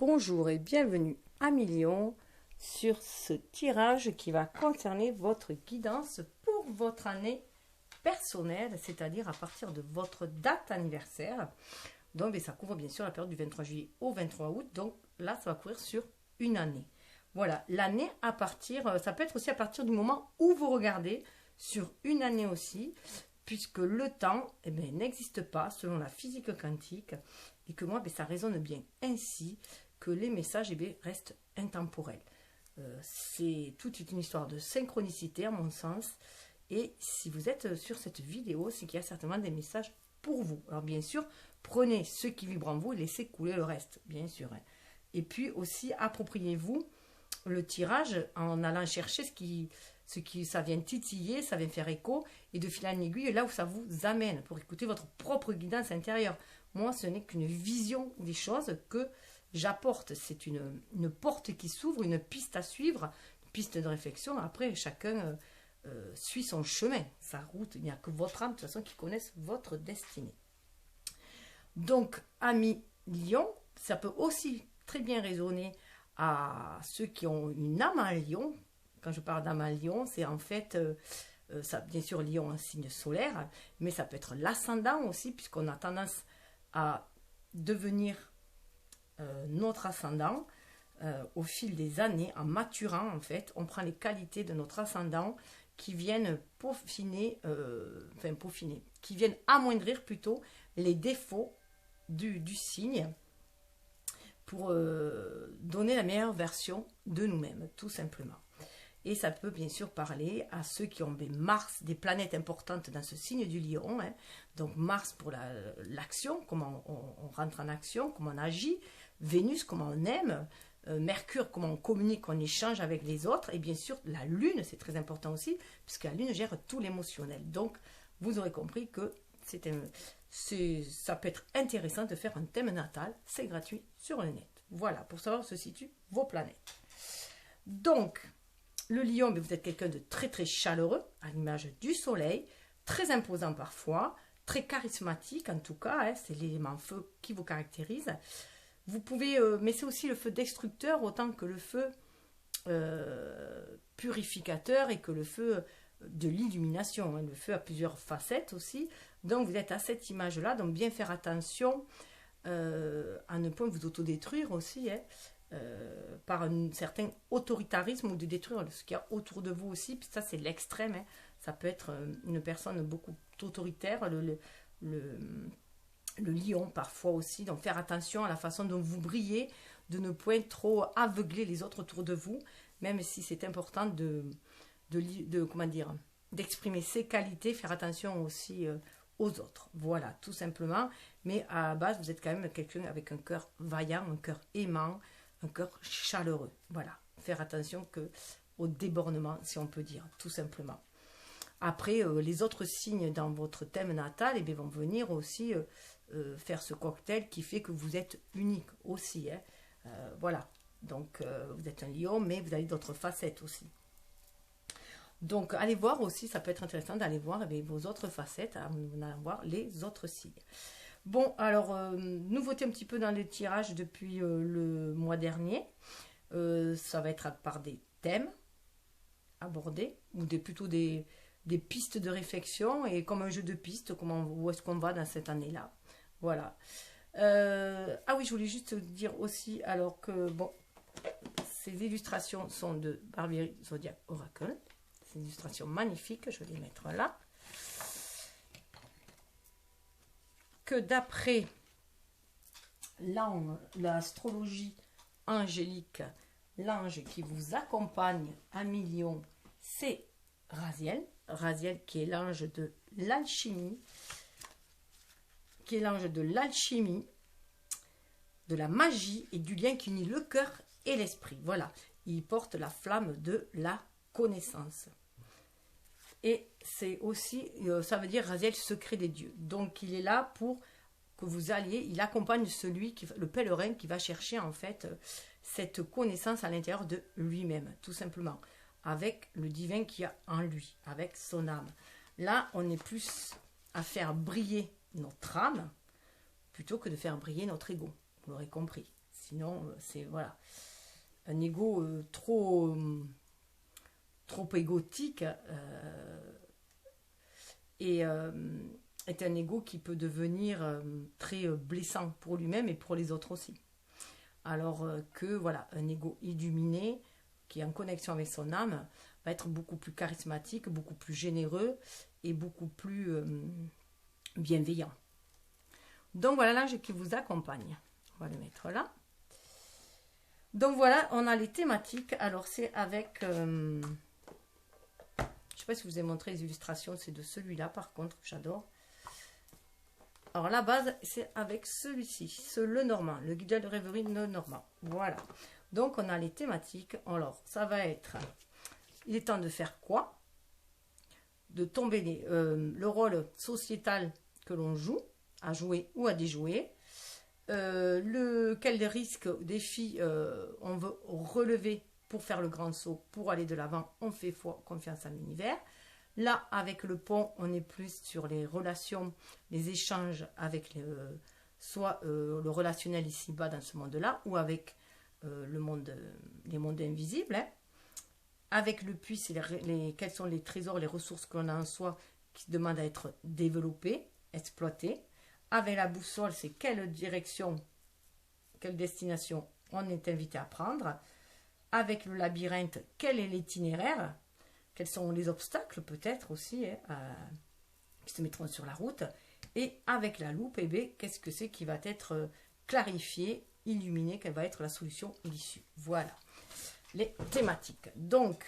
Bonjour et bienvenue à Million sur ce tirage qui va concerner votre guidance pour votre année personnelle, c'est-à-dire à partir de votre date anniversaire. Donc ça couvre bien sûr la période du 23 juillet au 23 août, donc là ça va couvrir sur une année. Voilà, l'année à partir, ça peut être aussi à partir du moment où vous regardez, sur une année aussi, puisque le temps n'existe pas selon la physique quantique, et que moi ça résonne bien ainsi, que les messages restent intemporels. C'est toute une histoire de synchronicité à mon sens, et si vous êtes sur cette vidéo, c'est qu'il y a certainement des messages pour vous. Alors bien sûr, prenez ceux qui vibrent en vous et laissez couler le reste, bien sûr. Et puis aussi, appropriez-vous le tirage en allant chercher ce qui ça vient titiller, ça vient faire écho, et de fil en aiguille, là où ça vous amène, pour écouter votre propre guidance intérieure. Moi, ce n'est qu'une vision des choses que j'apporte. C'est une porte qui s'ouvre, une piste à suivre, une piste de réflexion. Après, chacun suit son chemin, sa route. Il n'y a que votre âme, de toute façon, qui connaisse votre destinée. Donc, amis Lion, ça peut aussi très bien résonner à ceux qui ont une âme en Lion. Quand je parle d'âme en Lion, c'est en fait, ça, bien sûr, Lion, un signe solaire, mais ça peut être l'ascendant aussi, puisqu'on a tendance à devenir notre ascendant au fil des années, en maturant en fait, on prend les qualités de notre ascendant qui viennent peaufiner, qui viennent amoindrir plutôt les défauts du signe pour donner la meilleure version de nous-mêmes, tout simplement. Et ça peut bien sûr parler à ceux qui ont Mars, des planètes importantes dans ce signe du Lion. Donc Mars pour l'action, comment on rentre en action, comment on agit. Vénus, comment on aime. Mercure, comment on communique, on échange avec les autres. Et bien sûr, la Lune, c'est très important aussi, puisque la Lune gère tout l'émotionnel. Donc, vous aurez compris que ça peut être intéressant de faire un thème natal. C'est gratuit sur le net. Voilà, pour savoir où se situent vos planètes. Donc, le Lion, vous êtes quelqu'un de très très chaleureux, à l'image du soleil, très imposant parfois, très charismatique en tout cas, c'est l'élément feu qui vous caractérise. Vous pouvez, mais c'est aussi le feu destructeur autant que le feu purificateur et que le feu de l'illumination. Le feu a plusieurs facettes aussi, donc vous êtes à cette image-là, donc bien faire attention à ne pas vous autodétruire aussi, par un certain autoritarisme ou de détruire ce qu'il y a autour de vous aussi. Puis ça, c'est l'extrême. Ça peut être une personne beaucoup autoritaire, le lion parfois aussi. Donc faire attention à la façon dont vous brillez, de ne point trop aveugler les autres autour de vous, même si c'est important d'exprimer ses qualités, faire attention aussi aux autres. Voilà, tout simplement. Mais à la base, vous êtes quand même quelqu'un avec un cœur vaillant, un cœur aimant, un cœur chaleureux. Voilà, faire attention au débordement, si on peut dire, tout simplement. Après, les autres signes dans votre thème natal vont venir aussi faire ce cocktail qui fait que vous êtes unique aussi. Voilà, donc vous êtes un lion, mais vous avez d'autres facettes aussi. Donc, allez voir aussi, ça peut être intéressant d'aller voir vos autres facettes, à voir les autres signes. Bon, alors, nouveauté un petit peu dans les tirages depuis le mois dernier. Ça va être par des thèmes abordés, ou plutôt des pistes de réflexion, et comme un jeu de pistes, où est-ce qu'on va dans cette année-là. Voilà. Ah oui, je voulais juste dire aussi, alors que, bon, ces illustrations sont de Barbieri Zodiac Oracle. C'est une illustration magnifique, je vais les mettre là. Que d'après l'astrologie angélique, l'ange qui vous accompagne à Million, c'est Raziel. Raziel qui est l'ange de l'alchimie, de la magie et du lien qui unit le cœur et l'esprit. Voilà, il porte la flamme de la connaissance. Et c'est aussi, ça veut dire Raziel, secret des dieux. Donc il est là pour que vous alliez, il accompagne le pèlerin qui va chercher en fait cette connaissance à l'intérieur de lui-même, tout simplement, avec le divin qu'il y a en lui, avec son âme. Là, on est plus à faire briller notre âme plutôt que de faire briller notre ego. Vous l'aurez compris. sinon, c'est voilà, un ego trop égotique et est un ego qui peut devenir très blessant pour lui-même et pour les autres aussi. Alors que voilà, un ego illuminé qui est en connexion avec son âme va être beaucoup plus charismatique, beaucoup plus généreux et beaucoup plus bienveillant. Donc voilà l'ange qui vous accompagne. On va le mettre là. Donc voilà, on a les thématiques. Alors c'est avec... je ne sais pas si je vous ai montré les illustrations, c'est de celui-là par contre que j'adore. Alors la base, c'est avec celui-ci, le normand, le guide de rêverie le normand. Voilà. Donc on a les thématiques. Alors ça va être, il est temps de faire quoi? De tomber le rôle sociétal que l'on joue, à jouer ou à déjouer. Quel risque, défi on veut relever pour faire le grand saut, pour aller de l'avant, on fait confiance à l'univers. Là, avec le pont, on est plus sur les relations, les échanges avec soit le relationnel ici-bas dans ce monde-là, ou avec les mondes invisibles. Hein. Avec le puits, c'est quels sont les trésors, les ressources qu'on a en soi qui demandent à être développées, exploitées. Avec la boussole, c'est quelle direction, quelle destination on est invité à prendre. Avec le labyrinthe, quel est l'itinéraire? Quels sont les obstacles peut-être aussi qui se mettront sur la route. Et avec la loupe, eh bien, qu'est-ce que c'est qui va être clarifié, illuminé, quelle va être la solution, l'issue. Voilà les thématiques. Donc,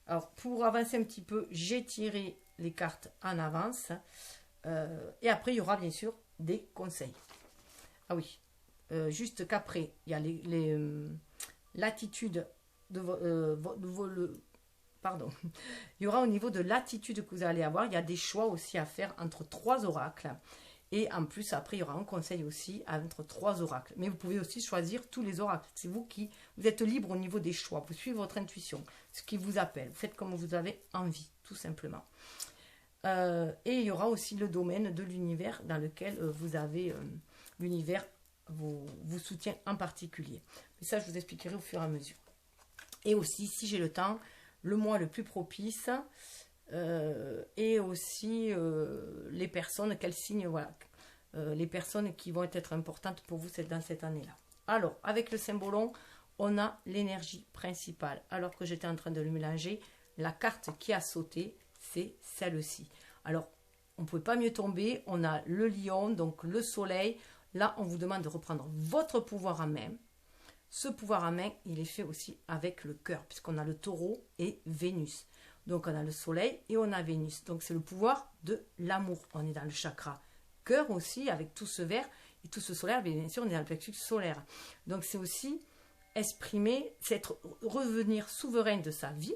alors pour avancer un petit peu, j'ai tiré les cartes en avance. Et après, il y aura bien sûr des conseils. Ah oui, juste qu'après, il y a l'attitude pardon. Il y aura au niveau de l'attitude que vous allez avoir, il y a des choix aussi à faire entre 3 oracles. Et en plus, après, il y aura un conseil aussi entre 3 oracles. Mais vous pouvez aussi choisir tous les oracles. C'est vous êtes libre au niveau des choix. Vous suivez votre intuition, ce qui vous appelle. Vous faites comme vous avez envie, tout simplement. Et il y aura aussi le domaine de l'univers dans lequel vous avez l'univers vous soutient en particulier. Mais ça, je vous expliquerai au fur et à mesure. Et aussi, si j'ai le temps, le mois le plus propice et aussi les personnes, quels signes, voilà, les personnes qui vont être importantes pour vous dans cette année-là. Alors, avec le symbolon, on a l'énergie principale. Alors que j'étais en train de le mélanger, la carte qui a sauté, c'est celle-ci. Alors, on ne pouvait pas mieux tomber. On a le lion, donc le soleil. Là, on vous demande de reprendre votre pouvoir en main. Ce pouvoir en main, il est fait aussi avec le cœur, puisqu'on a le taureau et Vénus. Donc, on a le soleil et on a Vénus. Donc, c'est le pouvoir de l'amour. On est dans le chakra cœur aussi, avec tout ce vert et tout ce solaire. Bien sûr, on est dans le plexus solaire. Donc, c'est aussi exprimer, c'est revenir souverain de sa vie,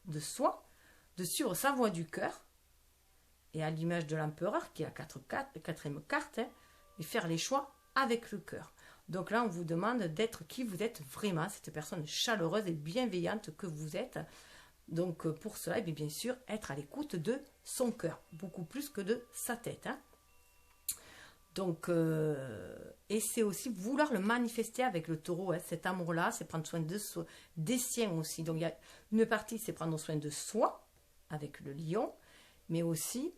de soi, de suivre sa voie du cœur. Et à l'image de l'empereur, qui a quatrième carte, hein, et faire les choix avec le cœur. Donc là, on vous demande d'être qui vous êtes vraiment, cette personne chaleureuse et bienveillante que vous êtes. Donc pour cela, bien sûr, être à l'écoute de son cœur, beaucoup plus que de sa tête. Hein. Donc, et c'est aussi vouloir le manifester avec le taureau, hein, cet amour-là, c'est prendre soin des siens aussi. Donc il y a une partie, c'est prendre soin de soi, avec le lion, mais aussi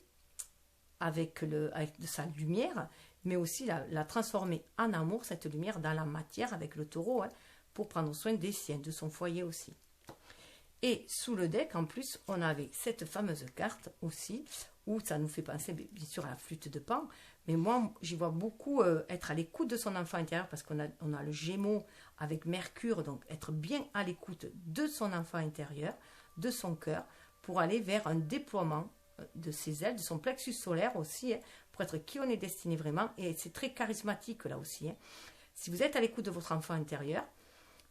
avec de sa lumière, mais aussi la transformer en amour, cette lumière, dans la matière avec le taureau, hein, pour prendre soin des siens, de son foyer aussi. Et sous le deck, en plus, on avait cette fameuse carte aussi, où ça nous fait penser, bien sûr, à la flûte de Pan, mais moi, j'y vois beaucoup être à l'écoute de son enfant intérieur, parce qu'on a le Gémeaux avec Mercure, donc être bien à l'écoute de son enfant intérieur, de son cœur, pour aller vers un déploiement de ses ailes, de son plexus solaire aussi, hein, pour être qui on est destiné vraiment. Et c'est très charismatique là aussi. Hein. Si vous êtes à l'écoute de votre enfant intérieur,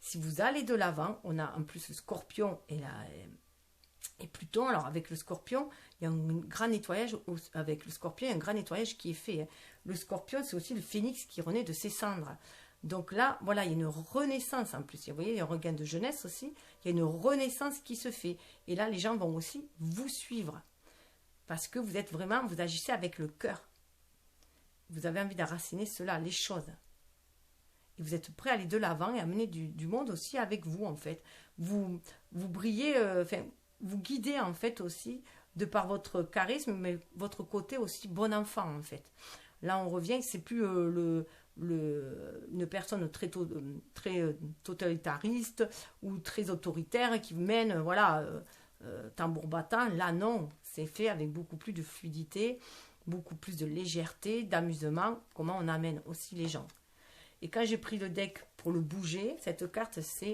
si vous allez de l'avant, on a en plus le Scorpion et Pluton. Alors avec le Scorpion, il y a un grand nettoyage, avec le Scorpion, il y a un grand nettoyage qui est fait. Hein. Le Scorpion, c'est aussi le phénix qui renaît de ses cendres. Donc là, voilà, il y a une renaissance en plus. Vous voyez, il y a un regain de jeunesse aussi. Il y a une renaissance qui se fait. Et là, les gens vont aussi vous suivre. Parce que vous êtes vraiment, vous agissez avec le cœur. Vous avez envie d'enraciner cela, les choses. et vous êtes prêt à aller de l'avant et à amener du monde aussi avec vous, en fait. Vous brillez, enfin, vous guidez, en fait, aussi, de par votre charisme, mais votre côté aussi bon enfant, en fait. Là, on revient, c'est plus une personne très totalitariste ou très autoritaire qui mène, voilà, tambour battant. Là, non, c'est fait avec beaucoup plus de fluidité, beaucoup plus de légèreté, d'amusement, comment on amène aussi les gens. Et quand j'ai pris le deck pour le bouger, cette carte, ça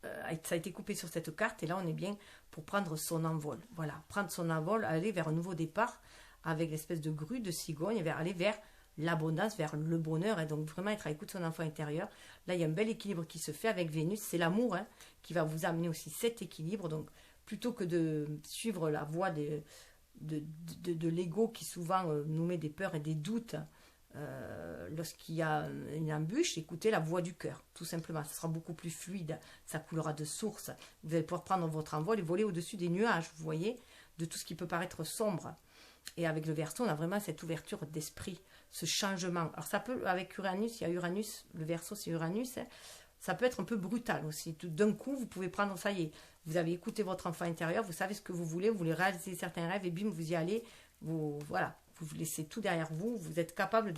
a été coupé sur cette carte, et là, on est bien pour prendre son envol. Voilà, prendre son envol, aller vers un nouveau départ, avec l'espèce de grue, de cigogne, aller vers l'abondance, vers le bonheur, et donc vraiment être à l'écoute de son enfant intérieur. Là, il y a un bel équilibre qui se fait avec Vénus, c'est l'amour qui va vous amener aussi cet équilibre. Donc, plutôt que de suivre la voie de l'ego qui souvent nous met des peurs et des doutes lorsqu'il y a une embûche, écoutez la voix du cœur, tout simplement. Ça sera beaucoup plus fluide, ça coulera de source. Vous allez pouvoir prendre votre envol et voler au-dessus des nuages, vous voyez, de tout ce qui peut paraître sombre. Et avec le Verseau, on a vraiment cette ouverture d'esprit, ce changement. Alors ça peut, avec Uranus, il y a Uranus, le Verseau c'est Uranus, ça peut être un peu brutal aussi. Tout d'un coup, vous pouvez prendre, ça y est, vous avez écouté votre enfant intérieur, vous savez ce que vous voulez réaliser certains rêves, et bim, vous y allez, voilà, vous laissez tout derrière vous, vous êtes capable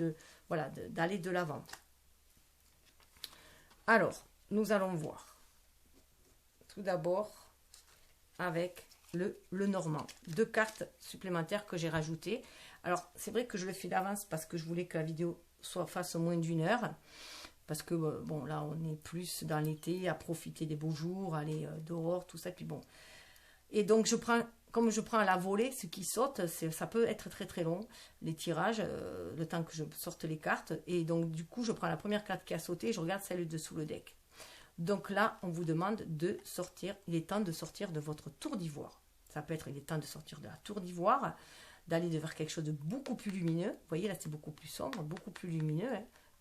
d'aller de l'avant. Alors, nous allons voir. Tout d'abord, avec le Normand. 2 cartes supplémentaires que j'ai rajoutées. Alors, c'est vrai que je le fais d'avance parce que je voulais que la vidéo fasse moins d'1 heure. Parce que, bon, là, on est plus dans l'été, à profiter des beaux jours, aller dehors, tout ça. Puis bon. Et donc, comme je prends à la volée, ce qui saute, ça peut être très très long, les tirages, le temps que je sorte les cartes. Et donc, du coup, je prends la première carte qui a sauté et je regarde celle dessous le deck. Donc là, on vous demande de sortir, il est temps de sortir de votre tour d'ivoire. Ça peut être, il est temps de sortir de la tour d'ivoire, d'aller vers quelque chose de beaucoup plus lumineux. Vous voyez, là, c'est beaucoup plus sombre, beaucoup plus lumineux.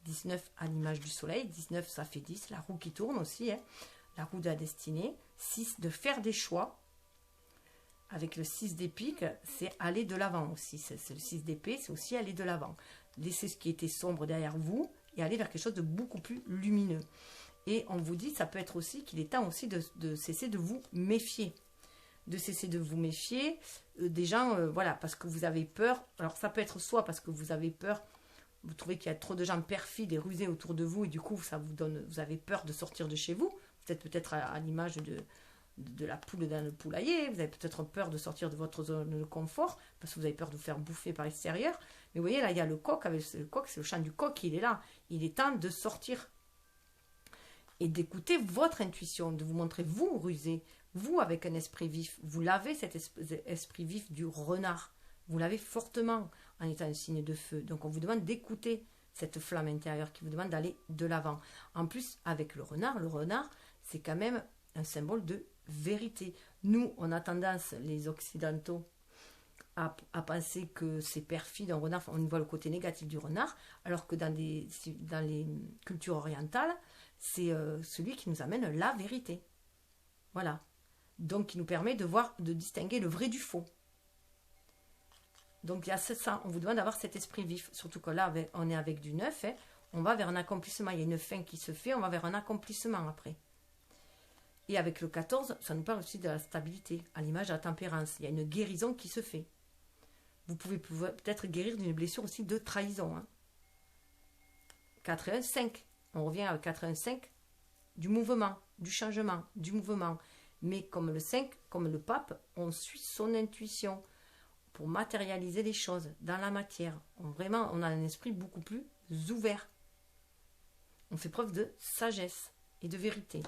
19 à l'image du soleil, 19, ça fait 10. La roue qui tourne aussi, la roue de la destinée. 6, de faire des choix. Avec le 6 d'épée, c'est aller de l'avant aussi. C'est le 6 d'épée, c'est aussi aller de l'avant. Laissez ce qui était sombre derrière vous et aller vers quelque chose de beaucoup plus lumineux. Et on vous dit, ça peut être aussi qu'il est temps aussi de cesser de vous méfier. De cesser de vous méfier des gens, voilà, parce que vous avez peur. Alors ça peut être soit parce que vous avez peur, vous trouvez qu'il y a trop de gens perfides et rusés autour de vous, et du coup, ça vous donne, vous avez peur de sortir de chez vous. Peut-être à l'image de la poule dans le poulailler, vous avez peut-être peur de sortir de votre zone de confort, parce que vous avez peur de vous faire bouffer par l'extérieur. Mais vous voyez, là, il y a le coq, le coq, c'est le chant du coq, il est là. Il est temps de sortir et d'écouter votre intuition, de vous montrer vous rusé, vous avec un esprit vif. Vous l'avez, cet esprit vif du renard. Vous l'avez fortement en étant un signe de feu. Donc on vous demande d'écouter cette flamme intérieure qui vous demande d'aller de l'avant. En plus, avec le renard, c'est quand même un symbole de vérité. Nous, on a tendance, les Occidentaux, à penser que c'est perfide un renard. On voit le côté négatif du renard, alors que dans les cultures orientales, c'est celui qui nous amène la vérité. Voilà. Donc, qui nous permet de distinguer le vrai du faux. Donc, il y a ça. On vous demande d'avoir cet esprit vif. Surtout que là, on est avec du 9. On va vers un accomplissement. Il y a une fin qui se fait. On va vers un accomplissement après. Et avec le 14, ça nous parle aussi de la stabilité, à l'image de la tempérance. Il y a une guérison qui se fait. Vous pouvez peut-être guérir d'une blessure aussi de trahison. 4 et 1, 5. On revient à 4 et 1, 5. Du mouvement, du changement, du mouvement. Mais comme le 5, comme le pape, on suit son intuition pour matérialiser les choses dans la matière. On a un esprit beaucoup plus ouvert. On fait preuve de sagesse et de vérité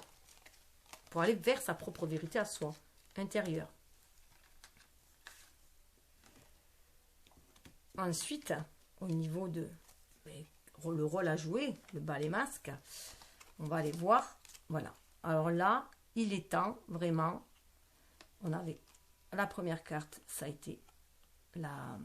pour aller vers sa propre vérité à soi, intérieure. Ensuite, au niveau de le rôle à jouer, le bas les masques, on va aller voir. Voilà. Alors là, il est temps, vraiment, on avait la première carte, ça a été la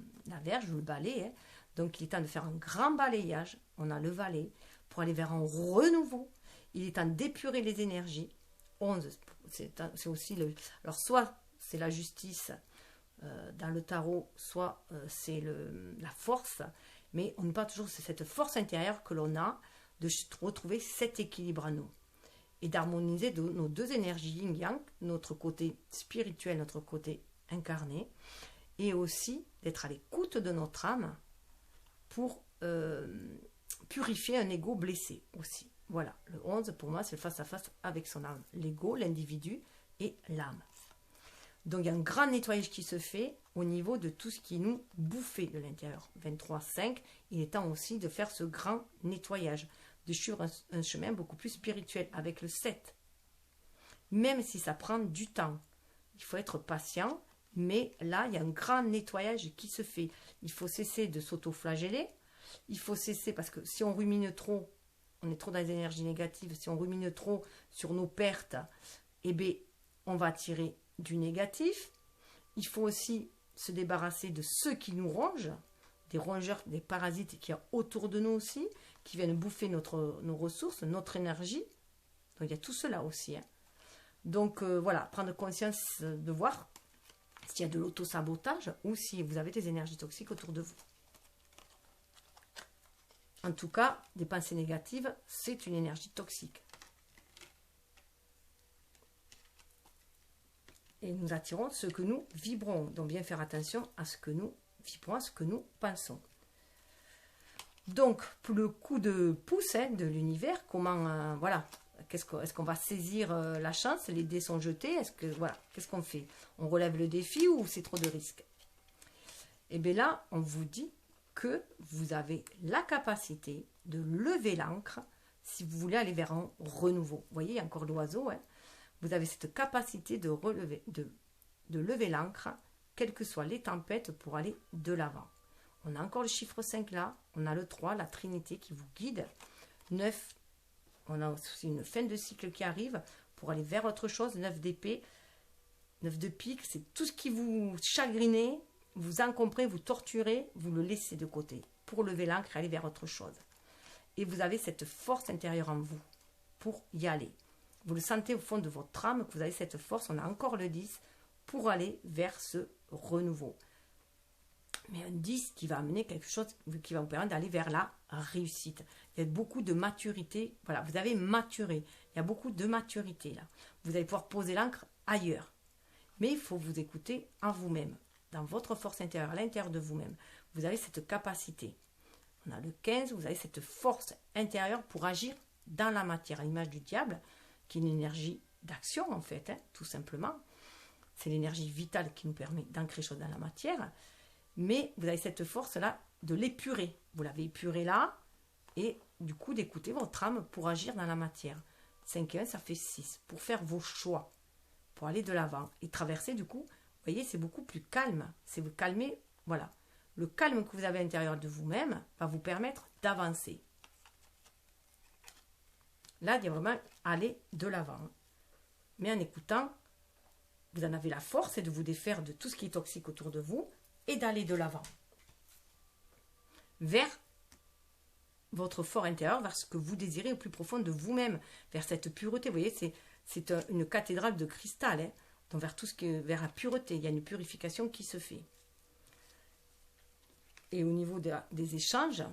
Vierge, le balai. Donc, il est temps de faire un grand balayage. On a le valet pour aller vers un renouveau. Il est temps d'épurer les énergies. 11, c'est aussi le... Alors, soit c'est la justice dans le tarot, soit c'est la force. Mais on ne parle toujours de cette force intérieure que l'on a de retrouver cet équilibre à nous et d'harmoniser nos deux énergies yin-yang, notre côté spirituel, notre côté incarné, et aussi d'être à l'écoute de notre âme pour purifier un ego blessé aussi. Voilà, le 11 pour moi c'est le face-à-face avec son âme, l'ego, l'individu et l'âme. Donc il y a un grand nettoyage qui se fait au niveau de tout ce qui nous bouffait de l'intérieur. 23,5, il est temps aussi de faire ce grand nettoyage, de suivre un chemin beaucoup plus spirituel avec le 7. Même si ça prend du temps, il faut être patient, mais là il y a un grand nettoyage qui se fait. Il faut cesser de s'auto-flageller, il faut cesser parce que si on rumine trop, on est trop dans les énergies négatives, si on rumine trop sur nos pertes, eh bien on va attirer du négatif. Il faut aussi se débarrasser de ceux qui nous rongent, des rongeurs, des parasites qu'il y a autour de nous aussi, qui viennent bouffer nos ressources, notre énergie. Donc il y a tout cela aussi. Hein. Donc voilà, prendre conscience de voir s'il y a de l'auto-sabotage ou si vous avez des énergies toxiques autour de vous. En tout cas, des pensées négatives, c'est une énergie toxique. Et nous attirons ce que nous vibrons. Donc bien faire attention à ce que nous vibrons, à ce que nous pensons. Donc, pour le coup de pouce de l'univers, comment, voilà, est-ce qu'on va saisir la chance? Les dés sont jetés, voilà, qu'est-ce qu'on fait? On relève le défi ou c'est trop de risques? Et bien là, on vous dit que vous avez la capacité de lever l'ancre si vous voulez aller vers un renouveau. Vous voyez, il y a encore l'oiseau, hein. Vous avez cette capacité de lever l'ancre, quelles que soient les tempêtes, pour aller de l'avant. On a encore le chiffre 5 là, on a le 3, la Trinité qui vous guide. 9, on a aussi une fin de cycle qui arrive pour aller vers autre chose. 9 d'épée, 9 de pique, c'est tout ce qui vous chagrinez, vous encombrez, vous torturez, vous le laissez de côté pour lever l'ancre et aller vers autre chose. Et vous avez cette force intérieure en vous pour y aller. Vous le sentez au fond de votre âme que vous avez cette force, on a encore le 10, pour aller vers ce renouveau. Mais un 10 qui va amener quelque chose qui va vous permettre d'aller vers la réussite. Il y a beaucoup de maturité. Voilà, vous avez maturé. Il y a beaucoup de maturité là. Vous allez pouvoir poser l'ancre ailleurs. Mais il faut vous écouter en vous-même, dans votre force intérieure, à l'intérieur de vous-même. Vous avez cette capacité. On a le 15, vous avez cette force intérieure pour agir dans la matière, à l'image du diable, qui est une énergie d'action en fait, hein, tout simplement. C'est l'énergie vitale qui nous permet d'ancrer les choses dans la matière. Mais vous avez cette force-là de l'épurer. Vous l'avez épuré là, et du coup d'écouter votre âme pour agir dans la matière. 5 et 1, ça fait 6. Pour faire vos choix, pour aller de l'avant. Et traverser, du coup, vous voyez, c'est beaucoup plus calme. C'est vous calmer, voilà. Le calme que vous avez à l'intérieur de vous-même va vous permettre d'avancer. Là, il y a vraiment aller de l'avant. Mais en écoutant, vous en avez la force, c'est de vous défaire de tout ce qui est toxique autour de vous et d'aller de l'avant. Vers votre fort intérieur, vers ce que vous désirez au plus profond de vous-même, vers cette pureté. Vous voyez, c'est une cathédrale de cristal, hein, donc vers tout ce qui est, vers la pureté. Il y a une purification qui se fait. Et au niveau des échanges,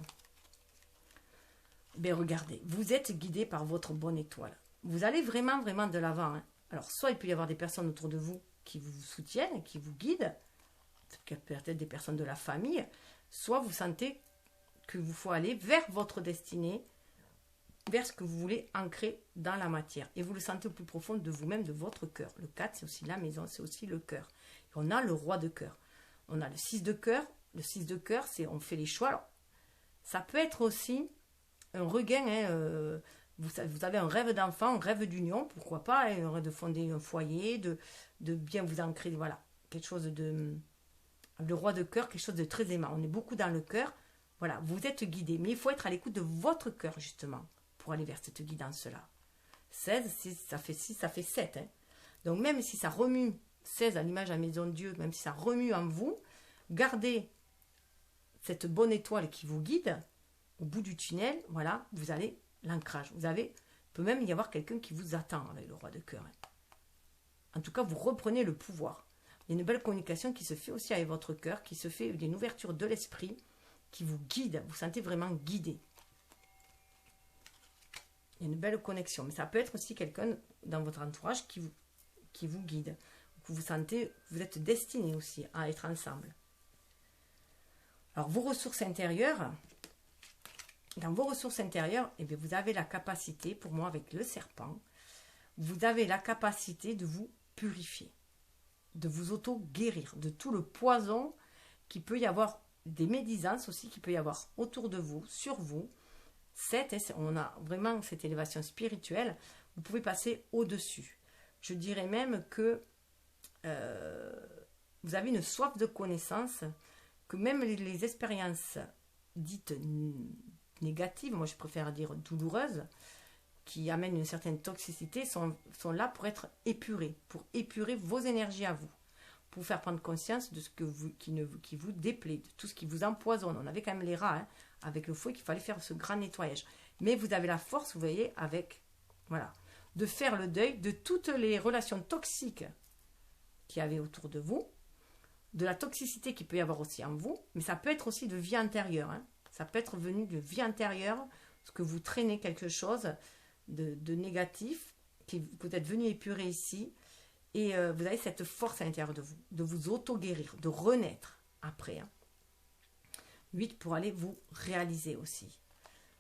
ben regardez, vous êtes guidé par votre bonne étoile. Vous allez vraiment, vraiment de l'avant. Hein. Alors, soit il peut y avoir des personnes autour de vous qui vous soutiennent, qui vous guident, peut-être des personnes de la famille, soit vous sentez qu'il vous faut aller vers votre destinée, vers ce que vous voulez ancrer dans la matière. Et vous le sentez au plus profond de vous-même, de votre cœur. Le 4, c'est aussi la maison, c'est aussi le cœur. Et on a le roi de cœur. On a le 6 de cœur. Le 6 de cœur, c'est on fait les choix. Alors, ça peut être aussi un regain. Hein, vous avez un rêve d'enfant, un rêve d'union, pourquoi pas, hein, un rêve de fonder un foyer, de bien vous ancrer, voilà, quelque chose de... Le roi de cœur, quelque chose de très aimant. On est beaucoup dans le cœur. Voilà, vous êtes guidé. Mais il faut être à l'écoute de votre cœur, justement, pour aller vers cette guidance-là. 16, 6, ça fait 6, ça fait 7. Hein. Donc, même si ça remue, 16 à l'image de la maison de Dieu, même si ça remue en vous, gardez cette bonne étoile qui vous guide. Au bout du tunnel, voilà, vous allez l'ancrage. Il peut même y avoir quelqu'un qui vous attend avec le roi de cœur. Hein. En tout cas, vous reprenez le pouvoir. Il y a une belle communication qui se fait aussi avec votre cœur, qui se fait d'une ouverture de l'esprit, qui vous guide. Vous sentez vraiment guidé. Il y a une belle connexion. Mais ça peut être aussi quelqu'un dans votre entourage qui vous guide. Que vous sentez, vous êtes destinés aussi à être ensemble. Alors, vos ressources intérieures, dans vos ressources intérieures, eh bien, vous avez la capacité, pour moi avec le serpent, vous avez la capacité de vous purifier, de vous auto-guérir, de tout le poison qu'il peut y avoir, des médisances aussi qu'il peut y avoir autour de vous, sur vous. On a vraiment cette élévation spirituelle, vous pouvez passer au-dessus. Je dirais même que vous avez une soif de connaissance, que même les expériences dites négatives, moi je préfère dire douloureuses, qui amènent une certaine toxicité, sont là pour être épurées, pour épurer vos énergies à vous, pour vous faire prendre conscience de ce qui vous déplaît, de tout ce qui vous empoisonne. On avait quand même les rats, hein, avec le fouet, qu'il fallait faire ce grand nettoyage. Mais vous avez la force, vous voyez, voilà, de faire le deuil de toutes les relations toxiques qu'il y avait autour de vous, de la toxicité qu'il peut y avoir aussi en vous, mais ça peut être aussi de vie antérieure. Hein. Ça peut être venu de vie antérieure, parce que vous traînez quelque chose de négatif, qui peut être venu épurer ici, et vous avez cette force à l'intérieur de vous auto-guérir, de renaître après. Hein. 8 pour aller vous réaliser aussi.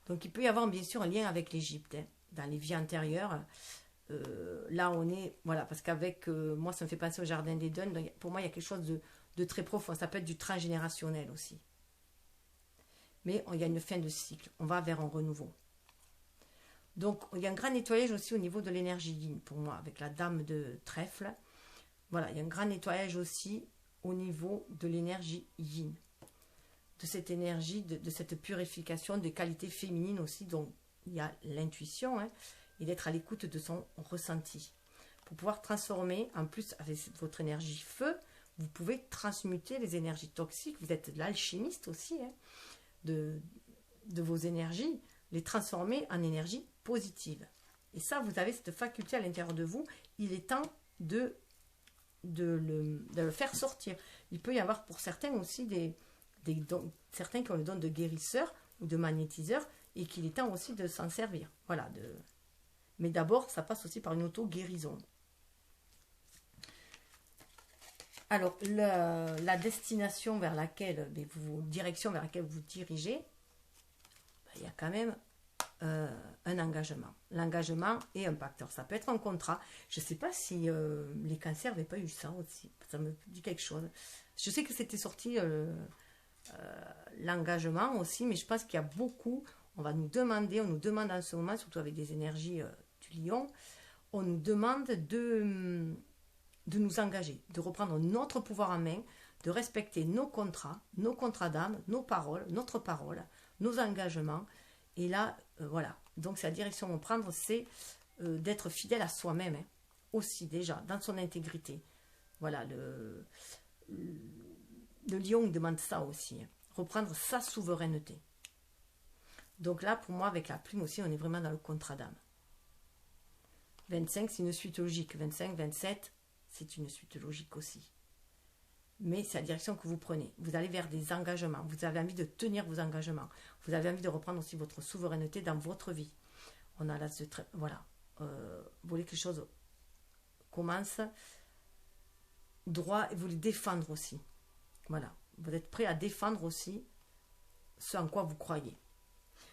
Donc il peut y avoir bien sûr un lien avec l'Égypte, hein, dans les vies antérieures. Là on est, voilà, parce qu'avec moi ça me fait penser au Jardin d'Éden, donc pour moi il y a quelque chose de très profond, ça peut être du transgénérationnel aussi. Mais il y a une fin de cycle, on va vers un renouveau. Donc il y a un grand nettoyage aussi au niveau de l'énergie yin pour moi, avec la dame de trèfle. Voilà, il y a un grand nettoyage aussi au niveau de l'énergie yin, de cette énergie, de cette purification des qualités féminines aussi, dont il y a l'intuition, hein, et d'être à l'écoute de son ressenti. Pour pouvoir transformer, en plus avec votre énergie feu, vous pouvez transmuter les énergies toxiques, vous êtes l'alchimiste aussi, hein, de vos énergies, les transformer en énergie positive. Et ça, vous avez cette faculté à l'intérieur de vous, il est temps de le faire sortir. Il peut y avoir pour certains aussi des dons, certains qui ont le don de guérisseur ou de magnétiseur, et qu'il est temps aussi de s'en servir. Voilà. Mais d'abord, ça passe aussi par une auto-guérison. Alors, la destination vers laquelle, direction vers laquelle vous dirigez, il y a quand même un engagement. L'engagement et un pacte. Alors, ça peut être un contrat. Je ne sais pas si les cancers n'avaient pas eu ça aussi. Ça me dit quelque chose. Je sais que c'était sorti l'engagement aussi, mais je pense qu'il y a beaucoup, on nous demande en ce moment, surtout avec des énergies du lion, on nous demande de nous engager, de reprendre notre pouvoir en main, de respecter nos contrats d'âme, nos paroles, notre parole, nos engagements. Et là, voilà. Donc, la direction qu'on va prendre, c'est d'être fidèle à soi-même, hein, aussi déjà, dans son intégrité. Voilà, le lion il demande ça aussi, hein, reprendre sa souveraineté. Donc là, pour moi, avec la plume aussi, on est vraiment dans le contrat d'âme. 25, c'est une suite logique. 25, 27, c'est une suite logique aussi. Mais c'est la direction que vous prenez. Vous allez vers des engagements. Vous avez envie de tenir vos engagements. Vous avez envie de reprendre aussi votre souveraineté dans votre vie. On a là, voilà. Vous voulez que les choses commencent droit et vous voulez défendre aussi. Voilà. Vous êtes prêt à défendre aussi ce en quoi vous croyez.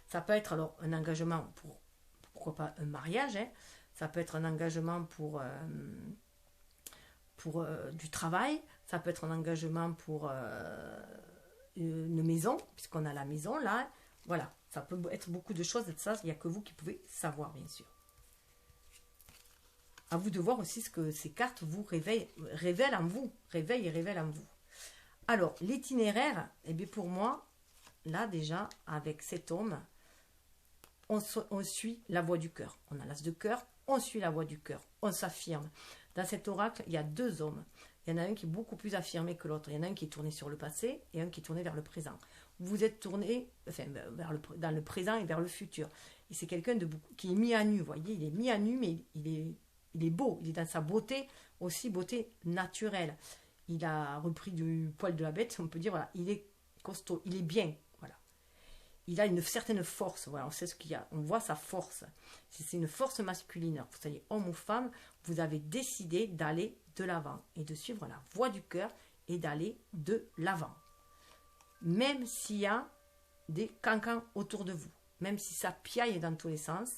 Ça peut être alors un engagement pour, pourquoi pas, un mariage. Hein. Ça peut être un engagement pour du travail. Ça peut être un engagement pour une maison, puisqu'on a la maison là. Voilà, ça peut être beaucoup de choses. Et ça, il n'y a que vous qui pouvez savoir, bien sûr. À vous de voir aussi ce que ces cartes vous révèlent en vous. Réveillent et révèlent en vous. Alors, l'itinéraire, eh bien pour moi, là déjà, avec cet homme, on suit la voie du cœur. On a l'as de cœur, on suit la voie du cœur. On s'affirme. Dans cet oracle, il y a deux hommes. Il y en a un qui est beaucoup plus affirmé que l'autre. Il y en a un qui est tourné sur le passé et un qui est tourné vers le présent. Vous êtes tourné dans le présent et vers le futur. Et c'est quelqu'un qui est mis à nu, vous voyez. Il est mis à nu, mais il est beau. Il est dans sa beauté, aussi beauté naturelle. Il a repris du poil de la bête, on peut dire, voilà. Il est costaud, il est bien, voilà. il a une certaine force. Voilà, on sait ce qu'il y a. On voit sa force. C'est une force masculine. Alors, vous soyez homme ou femme, vous avez décidé d'aller de l'avant et de suivre la voie du cœur et d'aller de l'avant. Même s'il y a des cancans autour de vous, même si ça piaille dans tous les sens,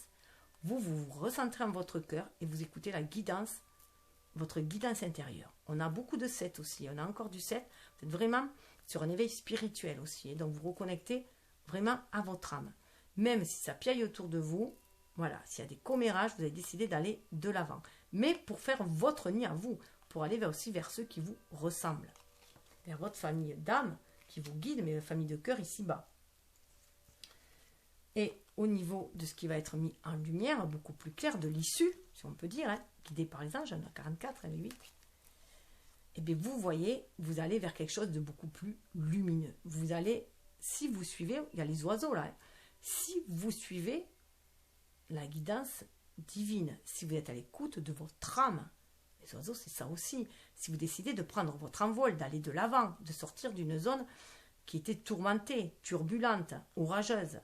vous vous recentrez en votre cœur et vous écoutez la guidance, votre guidance intérieure. On a beaucoup de 7 aussi. On a encore du 7. Vous êtes vraiment sur un éveil spirituel aussi. Et donc, vous reconnectez vraiment à votre âme. Même si ça piaille autour de vous, voilà, s'il y a des commérages, vous avez décidé d'aller de l'avant. Mais pour faire votre nid à vous, pour aller aussi vers ceux qui vous ressemblent. Vers votre famille d'âme qui vous guide, mais la famille de cœur ici-bas. Et au niveau de ce qui va être mis en lumière, beaucoup plus clair, de l'issue, si on peut dire, guidé par les anges, on a 44 et 8. Et bien vous voyez, vous allez vers quelque chose de beaucoup plus lumineux. Vous allez, si vous suivez, il y a les oiseaux là, si vous suivez la guidance divine, si vous êtes à l'écoute de votre âme, les oiseaux c'est ça aussi, si vous décidez de prendre votre envol, d'aller de l'avant, de sortir d'une zone qui était tourmentée, turbulente, orageuse.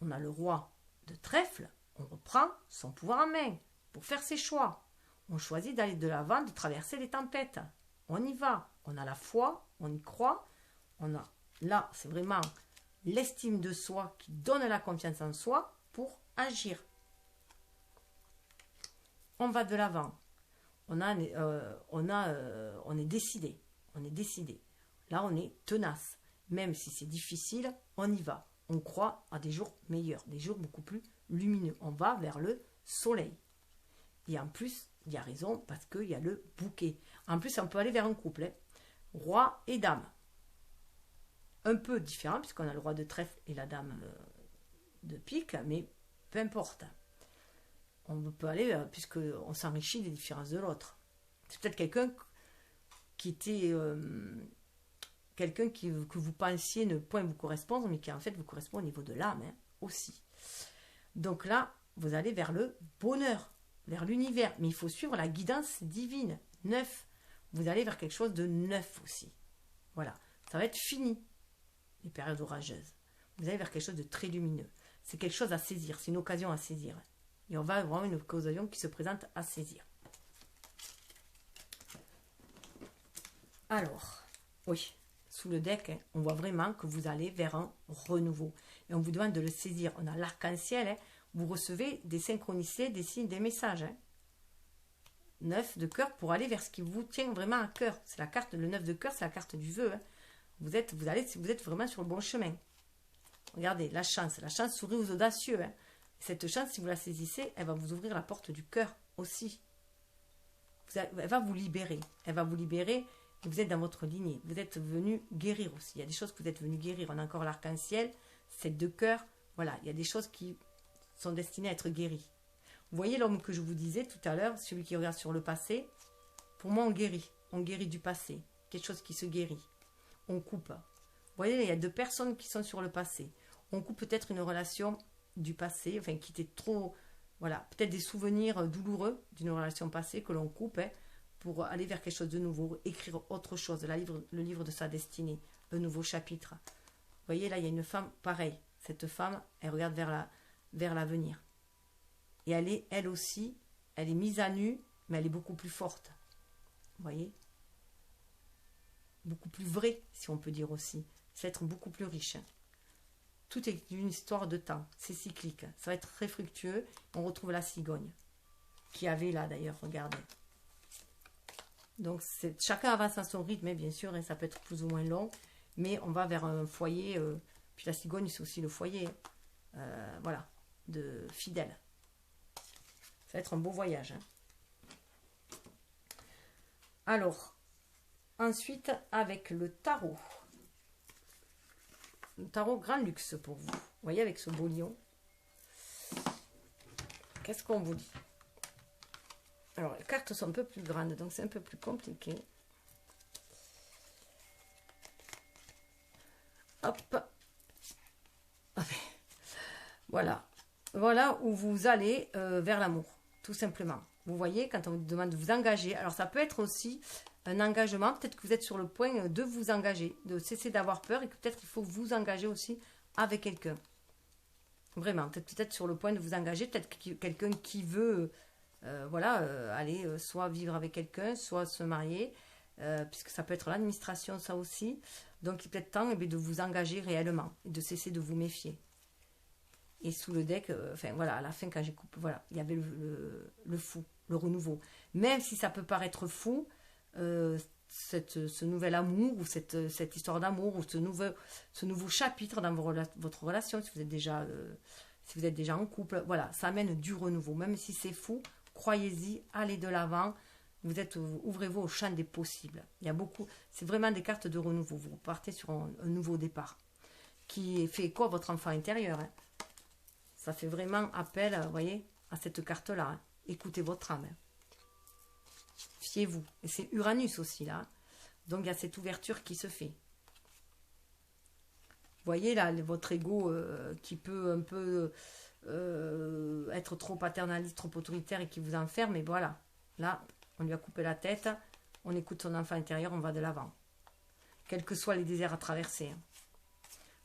On a le roi de trèfle, on reprend son pouvoir en main pour faire ses choix. On choisit d'aller de l'avant, de traverser les tempêtes. On y va, on a la foi, on y croit. Là, c'est vraiment l'estime de soi qui donne la confiance en soi pour agir. On va de l'avant. On est décidé. On est décidé. Là, on est tenace. Même si c'est difficile, on y va. On croit à des jours meilleurs, des jours beaucoup plus lumineux. On va vers le soleil. Et en plus, il y a raison parce qu'il y a le bouquet. En plus, on peut aller vers un couple. Roi et dame. Un peu différent puisqu'on a le roi de trèfle et la dame de pique, mais peu importe. On peut aller puisqu'on s'enrichit des différences de l'autre. C'est peut-être quelqu'un qui était... quelqu'un que vous pensiez ne point vous correspondre, mais qui en fait vous correspond au niveau de l'âme aussi. Donc là, vous allez vers le bonheur, vers l'univers. Mais il faut suivre la guidance divine. 9. Vous allez vers quelque chose de neuf aussi. Voilà. Ça va être fini, les périodes orageuses. Vous allez vers quelque chose de très lumineux. C'est quelque chose à saisir. C'est une occasion à saisir. Et on va avoir une occasion qui se présente à saisir. Alors, oui. Sous le deck, on voit vraiment que vous allez vers un renouveau. Et on vous demande de le saisir. On a l'arc-en-ciel. Vous recevez des synchronicités, des signes, des messages. 9 de cœur pour aller vers ce qui vous tient vraiment à cœur. C'est la carte, le 9 de cœur, c'est la carte du vœu. Vous êtes vraiment sur le bon chemin. Regardez, la chance sourit aux audacieux. Cette chance, si vous la saisissez, elle va vous ouvrir la porte du cœur aussi. Elle va vous libérer. Elle va vous libérer. Vous êtes dans votre lignée. Vous êtes venu guérir aussi. Il y a des choses que vous êtes venu guérir. On a encore l'arc-en-ciel, 7 de cœur. Voilà, il y a des choses qui sont destinées à être guéries. Vous voyez l'homme que je vous disais tout à l'heure, celui qui regarde sur le passé. Pour moi, on guérit. On guérit du passé. Quelque chose qui se guérit. On coupe. Vous voyez, il y a 2 personnes qui sont sur le passé. On coupe peut-être une relation du passé, enfin qui était trop... Voilà, peut-être des souvenirs douloureux d'une relation passée que l'on coupe, pour aller vers quelque chose de nouveau, écrire autre chose, le livre de sa destinée, un nouveau chapitre. Vous voyez, là, il y a une femme pareille. Cette femme, elle regarde vers l'avenir. Et elle aussi, elle est mise à nu, mais elle est beaucoup plus forte. Vous voyez? Beaucoup plus vraie, si on peut dire aussi. C'est être beaucoup plus riche. Tout est une histoire de temps. C'est cyclique. Ça va être très fructueux. On retrouve la cigogne. Qui avait là, d'ailleurs, regardez. Donc, chacun avance à son rythme, bien sûr, et ça peut être plus ou moins long, mais on va vers un foyer, puis la cigogne, c'est aussi le foyer, voilà, de fidèles. Ça va être un beau voyage. Alors, ensuite, avec le tarot grand luxe pour vous. Vous voyez, avec ce beau lion. Qu'est-ce qu'on vous dit ? Alors, les cartes sont un peu plus grandes, donc c'est un peu plus compliqué. Hop. Voilà. Voilà où vous allez vers l'amour, tout simplement. Vous voyez, quand on vous demande de vous engager, alors ça peut être aussi un engagement, peut-être que vous êtes sur le point de vous engager, de cesser d'avoir peur et que peut-être il faut vous engager aussi avec quelqu'un. Vraiment, peut-être sur le point de vous engager, peut-être quelqu'un qui veut voilà, aller soit vivre avec quelqu'un, soit se marier, puisque ça peut être l'administration, ça aussi. Donc, il est peut-être temps de vous engager réellement et de cesser de vous méfier. Et sous le deck, enfin voilà, à la fin, quand j'ai coupé, voilà, il y avait le fou, le renouveau. Même si ça peut paraître fou, ce nouvel amour, ou cette histoire d'amour, ou ce nouveau chapitre dans votre relation, si vous êtes déjà en couple, voilà, ça amène du renouveau. Même si c'est fou, croyez-y, allez de l'avant. Ouvrez-vous au champ des possibles. Il y a beaucoup, c'est vraiment des cartes de renouveau. Vous partez sur un nouveau départ qui fait écho à votre enfant intérieur. Hein. Ça fait vraiment appel, vous voyez, à cette carte-là. Hein. Écoutez votre âme. Hein. Fiez-vous. Et c'est Uranus aussi, là. Donc, il y a cette ouverture qui se fait. Vous voyez, là, votre ego qui peut un peu être trop paternaliste, trop autoritaire et qui vous enferme. Et voilà. Là, on lui a coupé la tête. On écoute son enfant intérieur, on va de l'avant. Quels que soient les déserts à traverser. Hein.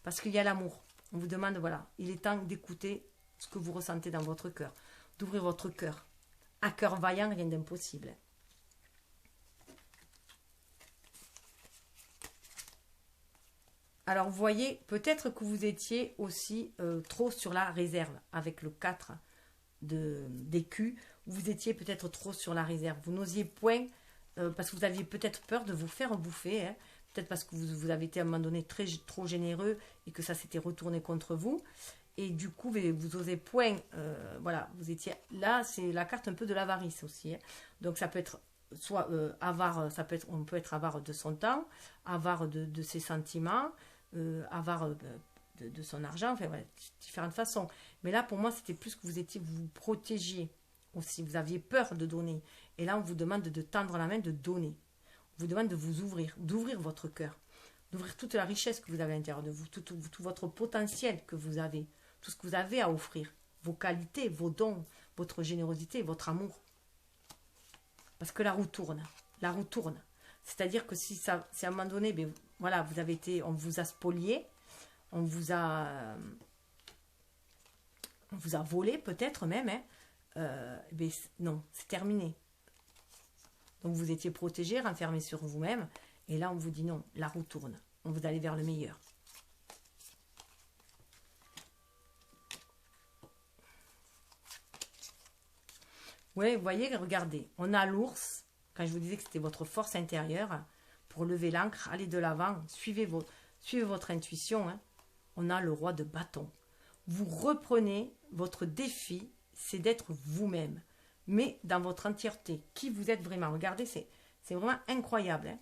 Parce qu'il y a l'amour. On vous demande, voilà, il est temps d'écouter ce que vous ressentez dans votre cœur. D'ouvrir votre cœur. À cœur vaillant, rien d'impossible. Alors, vous voyez, peut-être que vous étiez aussi trop sur la réserve avec le 4 d'écus. Vous étiez peut-être trop sur la réserve. Vous n'osiez point, parce que vous aviez peut-être peur de vous faire bouffer. Hein. Peut-être parce que vous avez été à un moment donné trop généreux et que ça s'était retourné contre vous. Et du coup, vous osez point. Voilà, vous étiez là, c'est la carte un peu de l'avarice aussi. Hein. Donc, ça peut être soit avare, on peut être avare de son temps, avare de ses sentiments, avare de son argent, enfin voilà, différentes façons. Mais là, pour moi, c'était plus que vous protégiez aussi, vous aviez peur de donner. Et là, on vous demande de tendre la main, de donner. On vous demande de vous ouvrir, d'ouvrir votre cœur, d'ouvrir toute la richesse que vous avez à l'intérieur de vous, tout votre potentiel que vous avez, tout ce que vous avez à offrir, vos qualités, vos dons, votre générosité, votre amour. Parce que la roue tourne. La roue tourne. C'est-à-dire que si à un moment donné, ben, voilà, on vous a spolié, on vous a volé peut-être même, hein, ben, non, c'est terminé. Donc vous étiez protégé, renfermé sur vous-même, et là on vous dit non, la roue tourne, on vous allez vers le meilleur. Oui, vous voyez, regardez, on a l'ours, quand je vous disais que c'était votre force intérieure, pour lever l'ancre, aller de l'avant, suivez votre intuition, hein. On a le roi de bâton. Vous reprenez, votre défi, c'est d'être vous-même, mais dans votre entièreté, qui vous êtes vraiment. Regardez, c'est vraiment incroyable. Hein.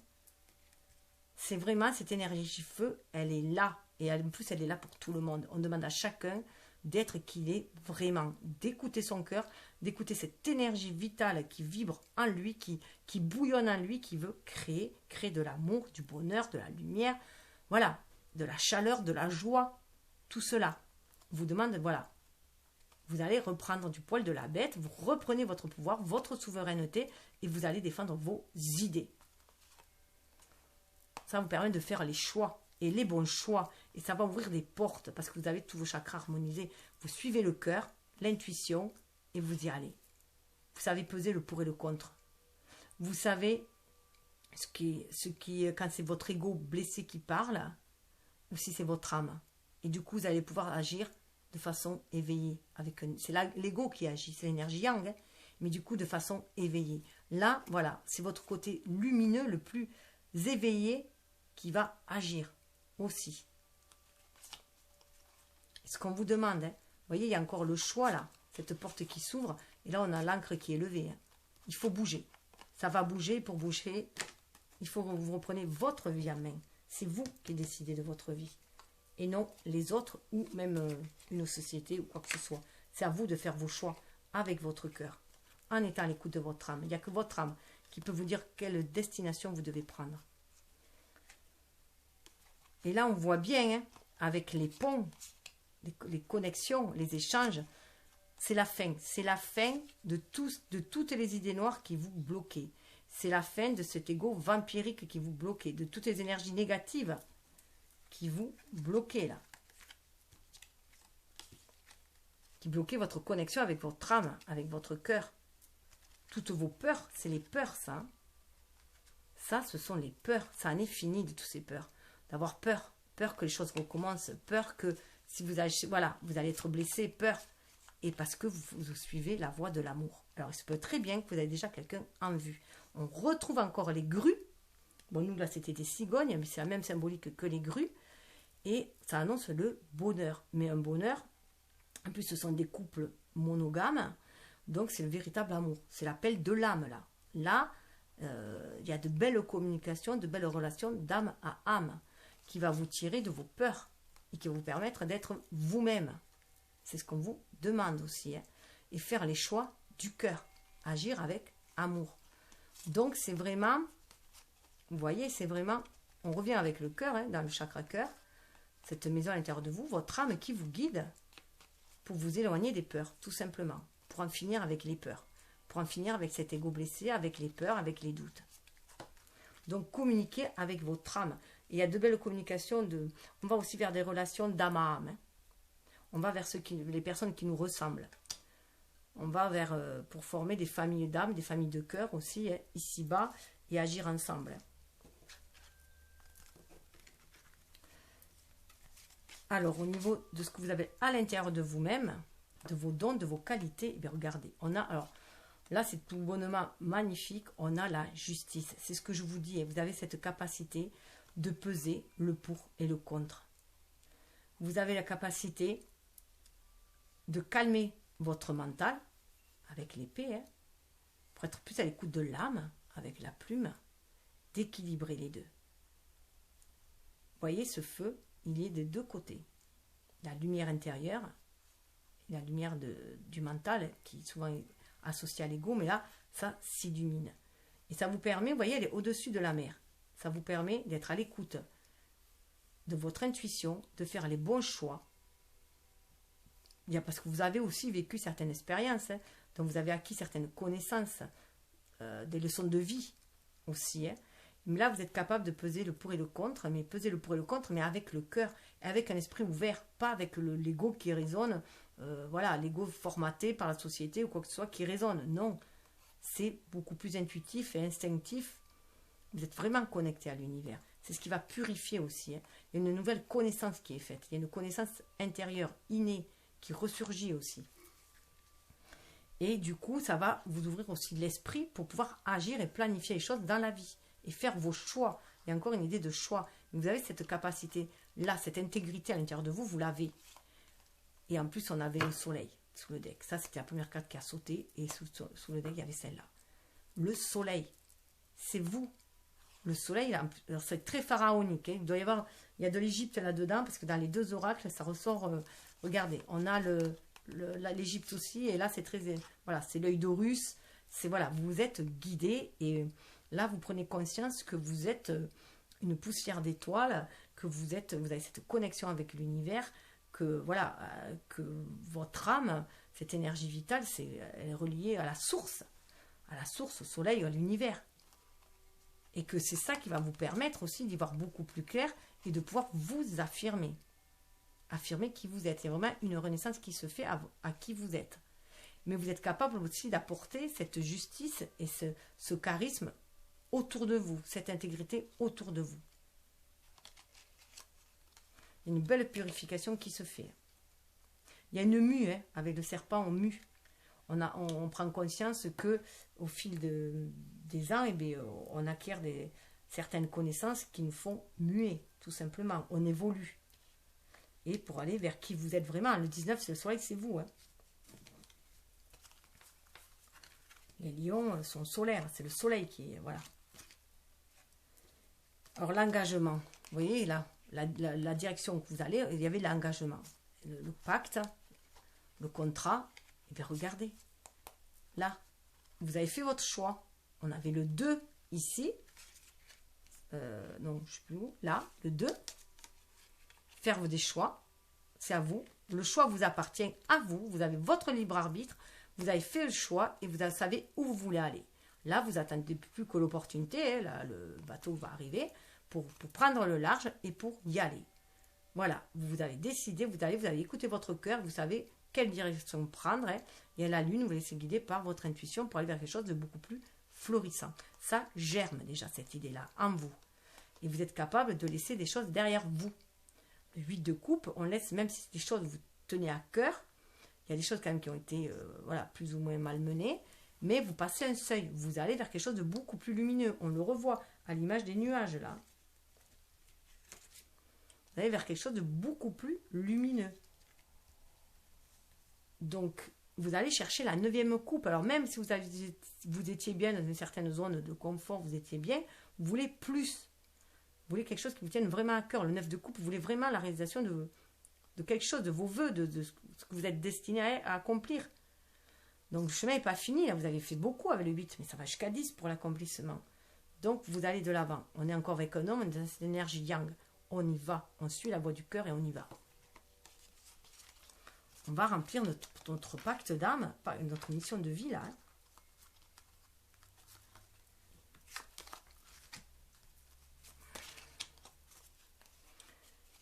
C'est vraiment cette énergie feu, elle est là, et en plus elle est là pour tout le monde. On demande à chacun d'être qui il est vraiment, d'écouter son cœur, d'écouter cette énergie vitale qui vibre en lui, qui bouillonne en lui, qui veut créer de l'amour, du bonheur, de la lumière, voilà, de la chaleur, de la joie, tout cela. Vous demande, voilà, vous allez reprendre du poil de la bête, vous reprenez votre pouvoir, votre souveraineté, et vous allez défendre vos idées. Ça vous permet de faire les choix, et les bons choix, et ça va ouvrir des portes, parce que vous avez tous vos chakras harmonisés. Vous suivez le cœur, l'intuition, et vous y allez. Vous savez peser le pour et le contre. Vous savez quand c'est votre ego blessé qui parle, ou si c'est votre âme. Et du coup, vous allez pouvoir agir de façon éveillée. C'est l'ego qui agit, c'est l'énergie yang, hein, mais du coup de façon éveillée. Là, voilà, c'est votre côté lumineux, le plus éveillé, qui va agir aussi. Ce qu'on vous demande, hein, vous voyez, il y a encore le choix là, cette porte qui s'ouvre, et là on a l'encre qui est levée. Hein. Il faut bouger. Ça va bouger, pour bouger, il faut que vous repreniez votre vie en main. C'est vous qui décidez de votre vie. Et non les autres ou même une société ou quoi que ce soit. C'est à vous de faire vos choix avec votre cœur, en étant à l'écoute de votre âme. Il n'y a que votre âme qui peut vous dire quelle destination vous devez prendre. Et là, on voit bien, hein, avec les ponts, les connexions, les échanges, c'est la fin. C'est la fin de toutes les idées noires qui vous bloquent. C'est la fin de cet ego vampirique qui vous bloque, de toutes les énergies négatives qui vous bloquent là. qui bloquait votre connexion avec votre âme, avec votre cœur. Toutes vos peurs, c'est les peurs, ça. Hein. Ça, ce sont les peurs. Ça en est fini de toutes ces peurs. D'avoir peur. Peur que les choses recommencent. Peur que si vous allez, voilà, vous allez être blessé. Peur. Et parce que vous suivez la voie de l'amour. Alors, il se peut très bien que vous avez déjà quelqu'un en vue. On retrouve encore les grues. Bon, nous, là, c'était des cigognes, mais c'est la même symbolique que les grues. Et ça annonce le bonheur. Mais un bonheur, en plus, ce sont des couples monogames. Donc, c'est le véritable amour. C'est l'appel de l'âme, là. Là, il y a de belles communications, de belles relations d'âme à âme qui va vous tirer de vos peurs et qui va vous permettre d'être vous-même. C'est ce qu'on vous demande aussi. Hein. Et faire les choix du cœur. Agir avec amour. Donc, c'est vraiment, vous voyez, c'est vraiment, on revient avec le cœur, hein, dans le chakra cœur, cette maison à l'intérieur de vous, votre âme qui vous guide pour vous éloigner des peurs, tout simplement. Pour en finir avec les peurs. Pour en finir avec cet ego blessé, avec les peurs, avec les doutes. Donc, communiquez avec votre âme. Et il y a de belles communications. On va aussi vers des relations d'âme à âme. Hein. On va vers les personnes qui nous ressemblent. On va vers, pour former des familles d'âme, des familles de cœur aussi, hein, ici-bas, et agir ensemble. Hein. Alors, au niveau de ce que vous avez à l'intérieur de vous-même, de vos dons, de vos qualités, eh bien, regardez, on a, alors, là, c'est tout bonnement magnifique, on a la justice. C'est ce que je vous dis, vous avez cette capacité de peser le pour et le contre. Vous avez la capacité de calmer votre mental avec l'épée, hein, pour être plus à l'écoute de l'âme avec la plume, d'équilibrer les deux. Vous voyez, ce feu, il est des deux côtés. La lumière intérieure et la lumière du mental, qui est souvent associée à l'ego, mais là, ça s'illumine. Et ça vous permet, vous voyez, elle est au-dessus de la mer. Ça vous permet d'être à l'écoute de votre intuition, de faire les bons choix. Parce que vous avez aussi vécu certaines expériences, hein, donc vous avez acquis certaines connaissances, des leçons de vie aussi. Hein. Mais là, vous êtes capable de peser le pour et le contre, mais peser le pour et le contre, mais avec le cœur, avec un esprit ouvert, pas avec l'ego qui résonne, voilà, l'ego formaté par la société ou quoi que ce soit qui résonne. Non, c'est beaucoup plus intuitif et instinctif. Vous êtes vraiment connecté à l'univers. C'est ce qui va purifier aussi. Hein. Il y a une nouvelle connaissance qui est faite. Il y a une connaissance intérieure, innée, qui ressurgit aussi. Et du coup, ça va vous ouvrir aussi l'esprit pour pouvoir agir et planifier les choses dans la vie. Et faire vos choix. Il y a encore une idée de choix. Vous avez cette capacité-là, cette intégrité à l'intérieur de vous, vous l'avez. Et en plus, on avait le soleil sous le deck. Ça, c'était la première carte qui a sauté. Et sous le deck, il y avait celle-là. Le soleil, c'est vous. Le soleil, c'est très pharaonique. Hein. Il y a de l'Égypte là-dedans, parce que dans les deux oracles, ça ressort. Regardez, on a l'Égypte aussi, et là, c'est très. Voilà, c'est l'œil d'Horus. C'est voilà, vous êtes guidé, et là, vous prenez conscience que vous êtes une poussière d'étoiles, que vous avez cette connexion avec l'univers, que voilà, que votre âme, cette énergie vitale, elle est reliée à la source, au soleil, à l'univers. Et que c'est ça qui va vous permettre aussi d'y voir beaucoup plus clair et de pouvoir vous affirmer. Affirmer qui vous êtes. C'est vraiment une renaissance qui se fait à qui vous êtes. Mais vous êtes capable aussi d'apporter cette justice et ce charisme autour de vous, cette intégrité autour de vous. Il y a une belle purification qui se fait. Il y a une mue, hein, avec le serpent, on mue. On prend conscience que au fil des ans, on acquiert certaines connaissances qui nous font muer, tout simplement. On évolue. Et pour aller vers qui vous êtes vraiment. Le 19, c'est le soleil, c'est vous. Hein. Les lions sont solaires, c'est le soleil qui est... Voilà. Alors l'engagement, vous voyez là, la direction que vous allez, il y avait l'engagement. Le pacte, le contrat, et bien regardez, là, vous avez fait votre choix. On avait le 2 ici, non, je ne sais plus où, là, le 2, faire des choix, c'est à vous. Le choix vous appartient à vous, vous avez votre libre arbitre, vous avez fait le choix et vous savez où vous voulez aller. Là, vous attendez plus que l'opportunité, là, le bateau va arriver pour prendre le large et pour y aller. Voilà, vous avez décidé, vous avez écouté votre cœur, vous savez quelle direction prendre. Hein. Et à la lune, vous laissez guider par votre intuition pour aller vers quelque chose de beaucoup plus florissant. Ça germe déjà cette idée-là en vous. Et vous êtes capable de laisser des choses derrière vous. Le 8 de coupe, on laisse, même si c'est des choses que vous tenez à cœur, il y a des choses quand même qui ont été voilà, plus ou moins malmenées, mais vous passez un seuil, vous allez vers quelque chose de beaucoup plus lumineux. On le revoit à l'image des nuages là. Vous allez vers quelque chose de beaucoup plus lumineux. Donc, vous allez chercher la 9e coupe. Alors, même si vous étiez bien dans une certaine zone de confort, vous étiez bien, vous voulez plus. Vous voulez quelque chose qui vous tienne vraiment à cœur. Le 9 de coupe, vous voulez vraiment la réalisation de quelque chose, de vos voeux, de ce que vous êtes destiné à accomplir. Donc, le chemin n'est pas fini. Là, vous avez fait beaucoup avec le 8, mais ça va jusqu'à 10 pour l'accomplissement. Donc, vous allez de l'avant. On est encore avec un homme, on est dans cette énergie yang. On y va. On suit la voie du cœur et on y va. On va remplir notre pacte d'âme, notre mission de vie là. Hein.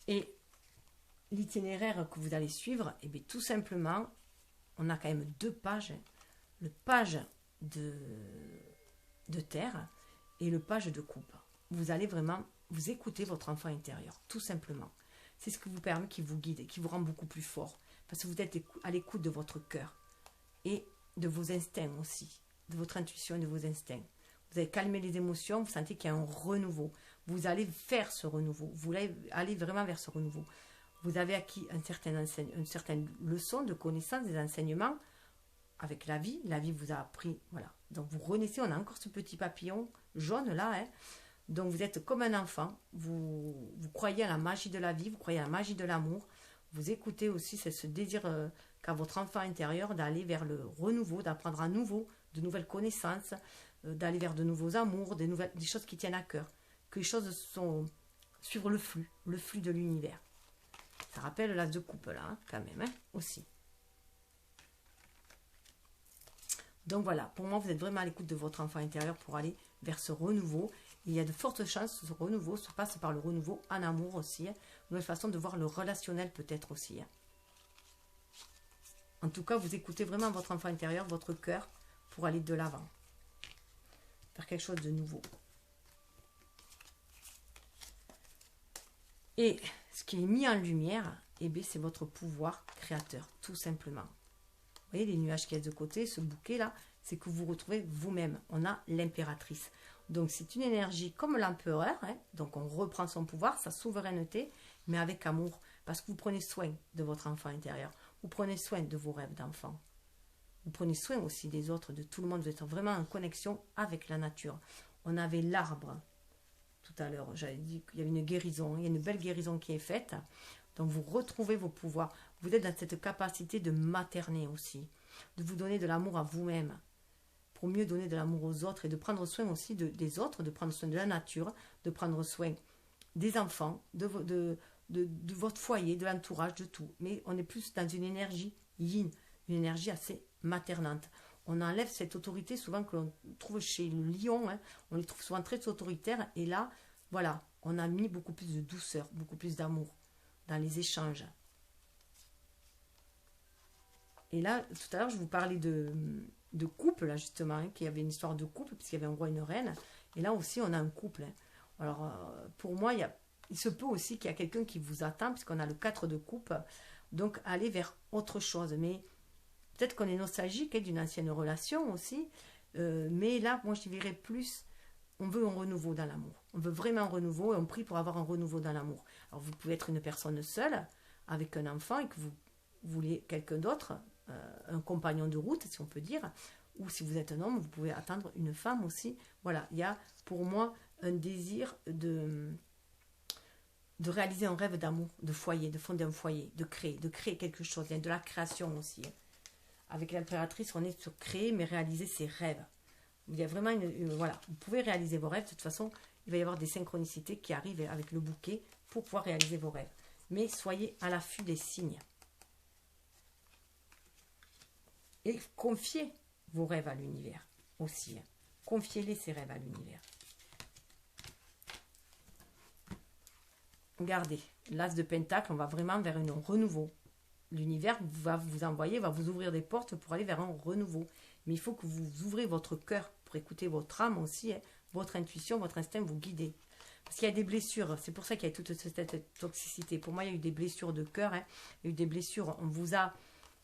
Et l'itinéraire que vous allez suivre, eh bien, tout simplement, on a quand même 2 pages. Hein. Le page de terre et le page de coupe. Vous allez vraiment vous écouter votre enfant intérieur, tout simplement. C'est ce qui vous permet, qui vous guide, qui vous rend beaucoup plus fort. Parce que vous êtes à l'écoute de votre cœur et de vos instincts aussi, de votre intuition et de vos instincts. Vous avez calmé les émotions, vous sentez qu'il y a un renouveau. Vous allez faire ce renouveau, vous allez aller vraiment vers ce renouveau. Vous avez acquis une certaine leçon de connaissance des enseignements avec la vie. La vie vous a appris, voilà. Donc vous renaissez, on a encore ce petit papillon jaune là, hein. Donc vous êtes comme un enfant, vous croyez à la magie de la vie, vous croyez à la magie de l'amour. Vous écoutez aussi ce désir qu'a votre enfant intérieur d'aller vers le renouveau, d'apprendre à nouveau de nouvelles connaissances, d'aller vers de nouveaux amours, des choses qui tiennent à cœur. Que les choses sont suivre le flux de l'univers. Ça rappelle l'as de coupe là, hein, quand même, hein, aussi. Donc voilà, pour moi, vous êtes vraiment à l'écoute de votre enfant intérieur pour aller vers ce renouveau. Il y a de fortes chances que ce renouveau se passe par le renouveau en amour aussi. Hein. Une nouvelle façon de voir le relationnel peut-être aussi. Hein. En tout cas, vous écoutez vraiment votre enfant intérieur, votre cœur, pour aller de l'avant. Faire quelque chose de nouveau. Et ce qui est mis en lumière, eh bien, c'est votre pouvoir créateur, tout simplement. Vous voyez les nuages qui sont de côté, ce bouquet-là, c'est que vous retrouvez vous-même. On a l'impératrice. Donc, c'est une énergie comme l'empereur. Hein, donc, on reprend son pouvoir, sa souveraineté, mais avec amour. Parce que vous prenez soin de votre enfant intérieur. Vous prenez soin de vos rêves d'enfant. Vous prenez soin aussi des autres, de tout le monde. Vous êtes vraiment en connexion avec la nature. On avait l'arbre. Tout à l'heure, j'avais dit qu'il y avait une guérison. Il y a une belle guérison qui est faite. Donc, vous retrouvez vos pouvoirs. Vous êtes dans cette capacité de materner aussi. De vous donner de l'amour à vous-même. Pour mieux donner de l'amour aux autres et de prendre soin aussi des autres, de prendre soin de la nature, de prendre soin des enfants, de votre foyer, de l'entourage, de tout. Mais on est plus dans une énergie yin, une énergie assez maternante. On enlève cette autorité souvent que l'on trouve chez le lion, hein. On les trouve souvent très autoritaires. Et là, voilà, on a mis beaucoup plus de douceur, beaucoup plus d'amour dans les échanges. Et là, tout à l'heure, je vous parlais de couple, là, justement, hein, qu'il y avait une histoire de couple, puisqu'il y avait un roi et une reine. Et là aussi, on a un couple. Hein. Alors, pour moi, il se peut aussi qu'il y a quelqu'un qui vous attend, puisqu'on a le 4 de coupe. Donc, aller vers autre chose. Mais peut-être qu'on est nostalgique hein, d'une ancienne relation aussi. Mais là, moi, je dirais plus, on veut un renouveau dans l'amour. On veut vraiment un renouveau et on prie pour avoir un renouveau dans l'amour. Alors, vous pouvez être une personne seule, avec un enfant, et que vous voulez quelqu'un d'autre, un compagnon de route, si on peut dire, ou si vous êtes un homme, vous pouvez attendre une femme aussi. Voilà, il y a pour moi un désir de réaliser un rêve d'amour, de foyer, de fonder un foyer, de créer quelque chose. Il y a de la création aussi. Avec l'impératrice, on est sur créer, mais réaliser ses rêves. Il y a vraiment voilà, vous pouvez réaliser vos rêves. De toute façon, il va y avoir des synchronicités qui arrivent avec le bouquet pour pouvoir réaliser vos rêves. Mais soyez à l'affût des signes. Et confiez vos rêves à l'univers aussi. Confiez-les ces rêves à l'univers. Regardez, l'as de pentacle, on va vraiment vers un renouveau. l'univers va vous envoyer, va vous ouvrir des portes pour aller vers un renouveau. Mais il faut que vous ouvrez votre cœur pour écouter votre âme aussi, hein, votre intuition, votre instinct, vous guider. Parce qu'il y a des blessures, c'est pour ça qu'il y a toute cette toxicité. Pour moi, il y a eu des blessures de cœur, hein, il y a eu des blessures, on vous a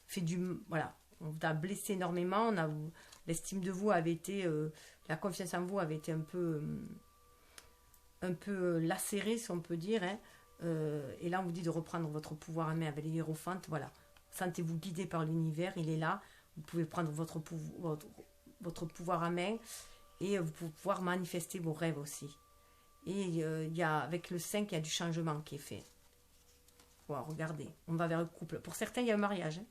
fait voilà, on vous a blessé énormément, l'estime de vous avait été, la confiance en vous avait été un peu lacérée, si on peut dire, hein. Et là, on vous dit de reprendre votre pouvoir en main avec les hiérophantes. Voilà, sentez-vous guidé par l'univers, il est là. Vous pouvez prendre votre pouvoir en main et vous pouvez pouvoir manifester vos rêves aussi. Et il y a, avec le 5, il y a du changement qui est fait. Voilà, regardez, on va vers le couple. Pour certains, il y a un mariage. Hein.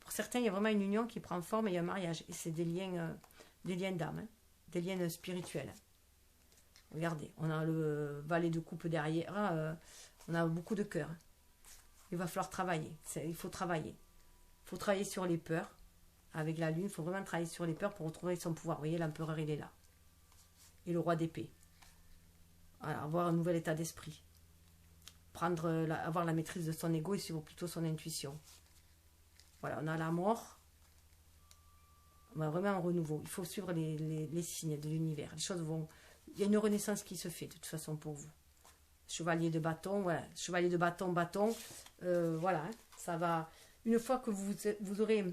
Pour certains, il y a vraiment une union qui prend forme et il y a un mariage. Et c'est des liens d'âme, hein, des liens spirituels. Regardez, on a le valet de coupe derrière. On a beaucoup de cœur. Il va falloir travailler. Il faut travailler. Il faut travailler sur les peurs. Avec la lune, il faut vraiment travailler sur les peurs pour retrouver son pouvoir. Vous voyez, l'empereur, il est là. Et le roi d'épée. Voilà, avoir un nouvel état d'esprit. Avoir la maîtrise de son ego et suivre plutôt son intuition. Voilà, on a la mort. On a vraiment un renouveau. Il faut suivre les signes de l'univers. Les choses vont... Il y a une renaissance qui se fait, de toute façon, pour vous. Chevalier de bâton, voilà. Chevalier de bâton, voilà, hein, ça va... Une fois que vous aurez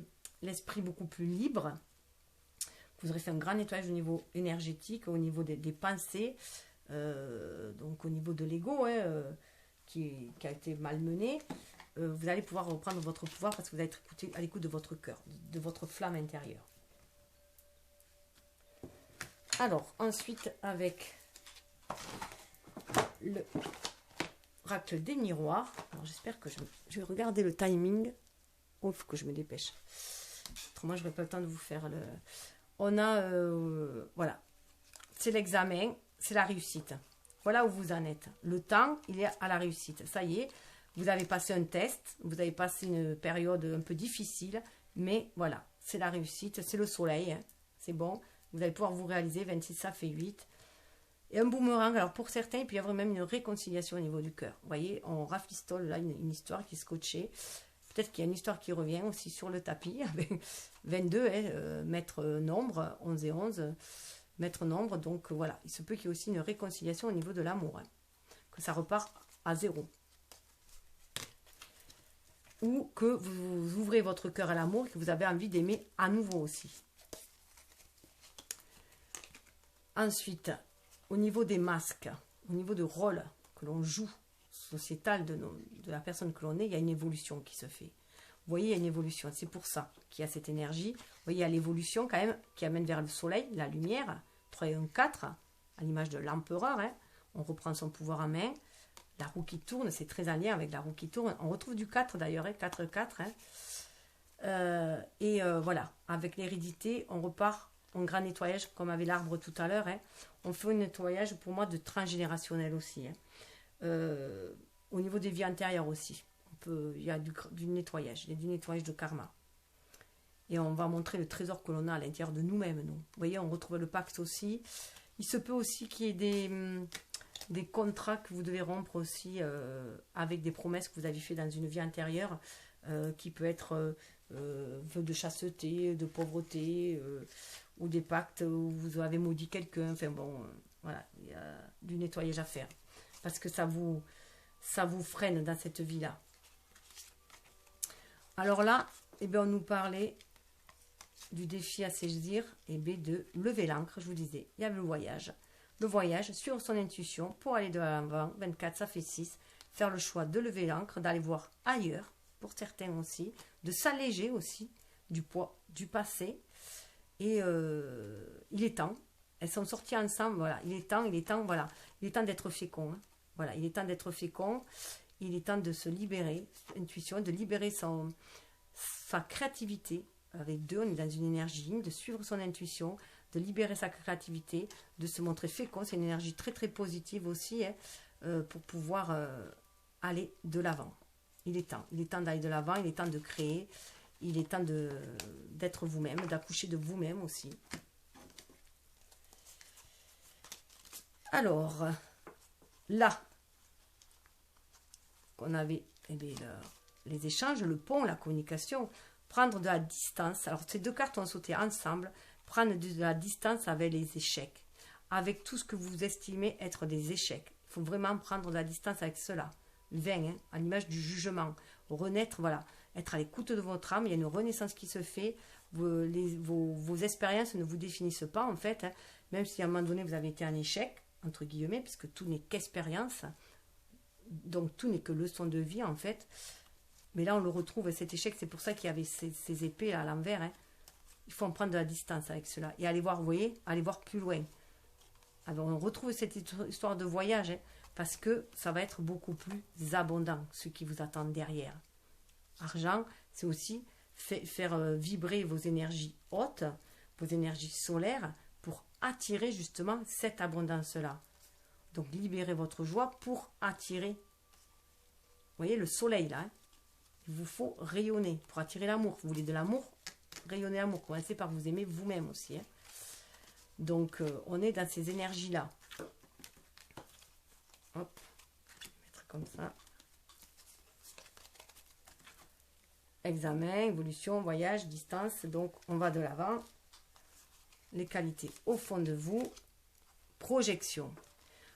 l'esprit beaucoup plus libre, vous aurez fait un grand nettoyage au niveau énergétique, au niveau des pensées, donc au niveau de l'ego, hein, qui a été malmené, vous allez pouvoir reprendre votre pouvoir parce que vous allez être à l'écoute de votre cœur, de votre flamme intérieure. Alors, ensuite, avec le oracle des miroirs, alors j'espère que je vais regarder le timing. Oh, il faut que je me dépêche. Autrement, je n'aurai pas le temps de vous faire le... On a, voilà, c'est l'examen, c'est la réussite. Voilà où vous en êtes. Le temps, il est à la réussite. Ça y est, vous avez passé un test, vous avez passé une période un peu difficile, mais voilà, c'est la réussite, c'est le soleil, hein, c'est bon. Vous allez pouvoir vous réaliser, 26, ça fait 8. Et un boomerang, alors pour certains, il peut y avoir même une réconciliation au niveau du cœur. Vous voyez, on rafistole là une histoire qui est scotchée. Peut-être qu'il y a une histoire qui revient aussi sur le tapis, avec 22, hein, maître nombre, 11 et 11, maître nombre. Donc voilà, il se peut qu'il y ait aussi une réconciliation au niveau de l'amour, hein, que ça repart à 0. Ou que vous ouvrez votre cœur à l'amour et que vous avez envie d'aimer à nouveau aussi. Ensuite, au niveau des masques, au niveau de rôle que l'on joue, sociétal de la personne que l'on est, il y a une évolution qui se fait. Vous voyez, il y a une évolution. C'est pour ça qu'il y a cette énergie. Vous voyez, il y a l'évolution quand même qui amène vers le soleil, la lumière. 3 et 1, 4, à l'image de l'empereur. Hein. On reprend son pouvoir en main. La roue qui tourne, c'est très en lien avec la roue qui tourne. On retrouve du 4 d'ailleurs, hein, 4, 4. Hein. Voilà, avec l'hérédité, on repart en grand nettoyage, comme avec l'arbre tout à l'heure. Hein. On fait un nettoyage, pour moi, de transgénérationnel aussi. Hein. Au niveau des vies antérieures aussi. Il y a du nettoyage. Il y a du nettoyage de karma. Et on va montrer le trésor que l'on a à l'intérieur de nous-mêmes. Nous. Vous voyez, on retrouve le pacte aussi. Il se peut aussi qu'il y ait des contrats que vous devez rompre aussi avec des promesses que vous avez fait dans une vie antérieure, qui peut être vœux de chasteté, de pauvreté, ou des pactes où vous avez maudit quelqu'un. Enfin bon, voilà, il y a du nettoyage à faire. Parce que ça vous freine dans cette vie-là. Alors là, eh bien, on nous parlait du défi à saisir, et bien, de lever l'ancre, je vous disais. Il y avait le voyage. Le voyage, suivre son intuition pour aller de l'avant. 24, ça fait 6. Faire le choix de lever l'ancre, d'aller voir ailleurs, pour certains aussi, de s'alléger aussi du poids du passé. Et il est temps. Elles sont sorties ensemble, voilà. Il est temps, voilà. Il est temps d'être fécond. Hein. Voilà, il est temps d'être fécond. Il est temps de se libérer, intuition, de libérer sa créativité. Avec 2, on est dans une énergie, de suivre son intuition, de libérer sa créativité, de se montrer fécond. C'est une énergie très très positive aussi, hein, pour pouvoir aller de l'avant. Il est temps d'aller de l'avant, il est temps de créer, il est temps d'être vous-même, d'accoucher de vous-même aussi. Alors, là, qu'on avait, eh bien, les échanges, le pont, la communication, prendre de la distance. Alors, ces deux cartes ont sauté ensemble. Prendre de la distance avec les échecs, avec tout ce que vous estimez être des échecs. Il faut vraiment prendre de la distance avec cela. Vain, hein, à l'image du jugement. Renaître, voilà, être à l'écoute de votre âme. Il y a une renaissance qui se fait. Vos expériences ne vous définissent pas, en fait. Hein, même si à un moment donné, vous avez été un échec, entre guillemets, puisque tout n'est qu'expérience. Donc, tout n'est que leçon de vie, en fait. Mais là, on le retrouve, cet échec. C'est pour ça qu'il y avait ces épées là, à l'envers, hein. Il faut en prendre de la distance avec cela. Et aller voir, vous voyez, aller voir plus loin. Alors, on retrouve cette histoire de voyage, hein, parce que ça va être beaucoup plus abondant, ce qui vous attend derrière. Argent, c'est aussi faire vibrer vos énergies hautes, vos énergies solaires, pour attirer justement cette abondance-là. Donc, libérez votre joie pour attirer, vous voyez, le soleil, là. Hein. Il vous faut rayonner pour attirer l'amour. Vous voulez de l'amour? Rayonner l'amour, commencez par vous aimer vous-même aussi. Hein. Donc, on est dans ces énergies-là. Hop, je vais mettre comme ça. Examen, évolution, voyage, distance. Donc, on va de l'avant. Les qualités au fond de vous. Projection.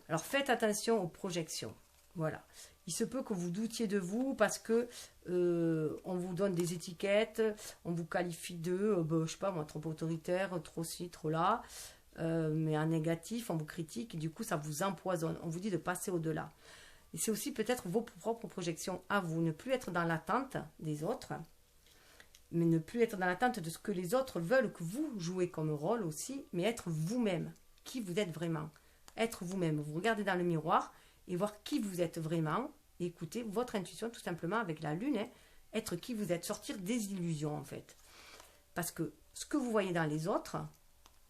Alors, faites attention aux projections. Voilà. Il se peut que vous doutiez de vous parce que on vous donne des étiquettes, on vous qualifie de, je sais pas moi, trop autoritaire, trop ci, trop là, mais en négatif, on vous critique et du coup ça vous empoisonne. On vous dit de passer au-delà. Et c'est aussi peut-être vos propres projections à vous, ne plus être dans l'attente des autres, mais ne plus être dans l'attente de ce que les autres veulent que vous jouez comme rôle aussi, mais être vous-même, qui vous êtes vraiment. Être vous-même. Vous regardez dans le miroir et voir qui vous êtes vraiment. Et écoutez votre intuition tout simplement avec la lune. Hein, être qui vous êtes. Sortir des illusions en fait. Parce que ce que vous voyez dans les autres,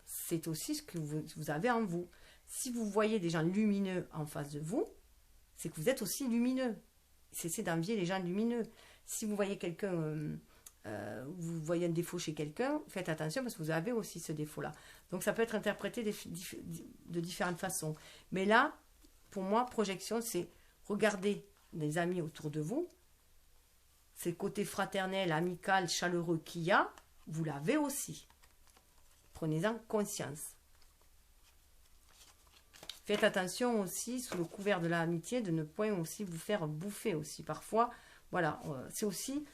c'est aussi ce que vous avez en vous. Si vous voyez des gens lumineux en face de vous, c'est que vous êtes aussi lumineux. Cessez d'envier les gens lumineux. Si vous voyez quelqu'un, vous voyez un défaut chez quelqu'un, faites attention parce que vous avez aussi ce défaut-là. Donc ça peut être interprété de différentes façons. Mais là, pour moi, projection, c'est regarder les amis autour de vous. C'est le côté fraternel, amical, chaleureux qu'il y a, vous l'avez aussi. Prenez-en conscience. Faites attention aussi, sous le couvert de l'amitié, de ne point aussi vous faire bouffer aussi. Parfois, voilà, c'est aussi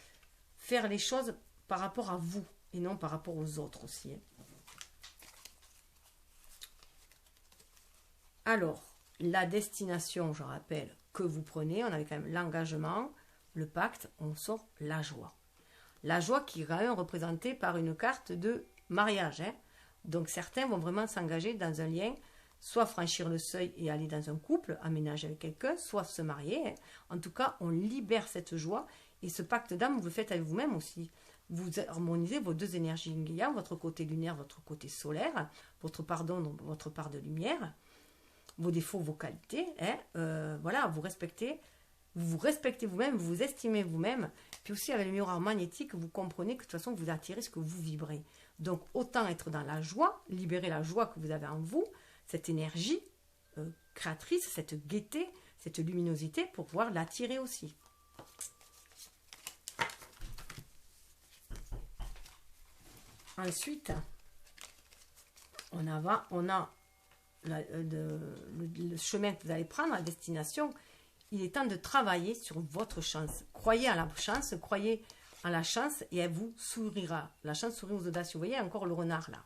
faire les choses par rapport à vous et non par rapport aux autres aussi. Hein. Alors, la destination, je rappelle, que vous prenez, on avait quand même l'engagement, le pacte, on sort la joie. La joie qui est quand même représentée par une carte de mariage. Hein. Donc certains vont vraiment s'engager dans un lien, soit franchir le seuil et aller dans un couple, aménager avec quelqu'un, soit se marier. Hein. En tout cas, on libère cette joie et ce pacte d'âme, vous le faites avec vous-même aussi. Vous harmonisez vos deux énergies yin, votre côté lunaire, votre côté solaire, votre part d'ombre, votre part de lumière. Vos défauts, vos qualités, hein, voilà, vous respectez vous-même, vous estimez vous-même, puis aussi avec le miroir magnétique, vous comprenez que de toute façon, vous attirez ce que vous vibrez. Donc, autant être dans la joie, libérer la joie que vous avez en vous, cette énergie créatrice, cette gaieté, cette luminosité, pour pouvoir l'attirer aussi. Ensuite, on a le chemin que vous allez prendre, la destination. Il est temps de travailler sur votre chance. Croyez à la chance, croyez à la chance et elle vous sourira. La chance sourit aux audacieux. Vous voyez encore le renard là.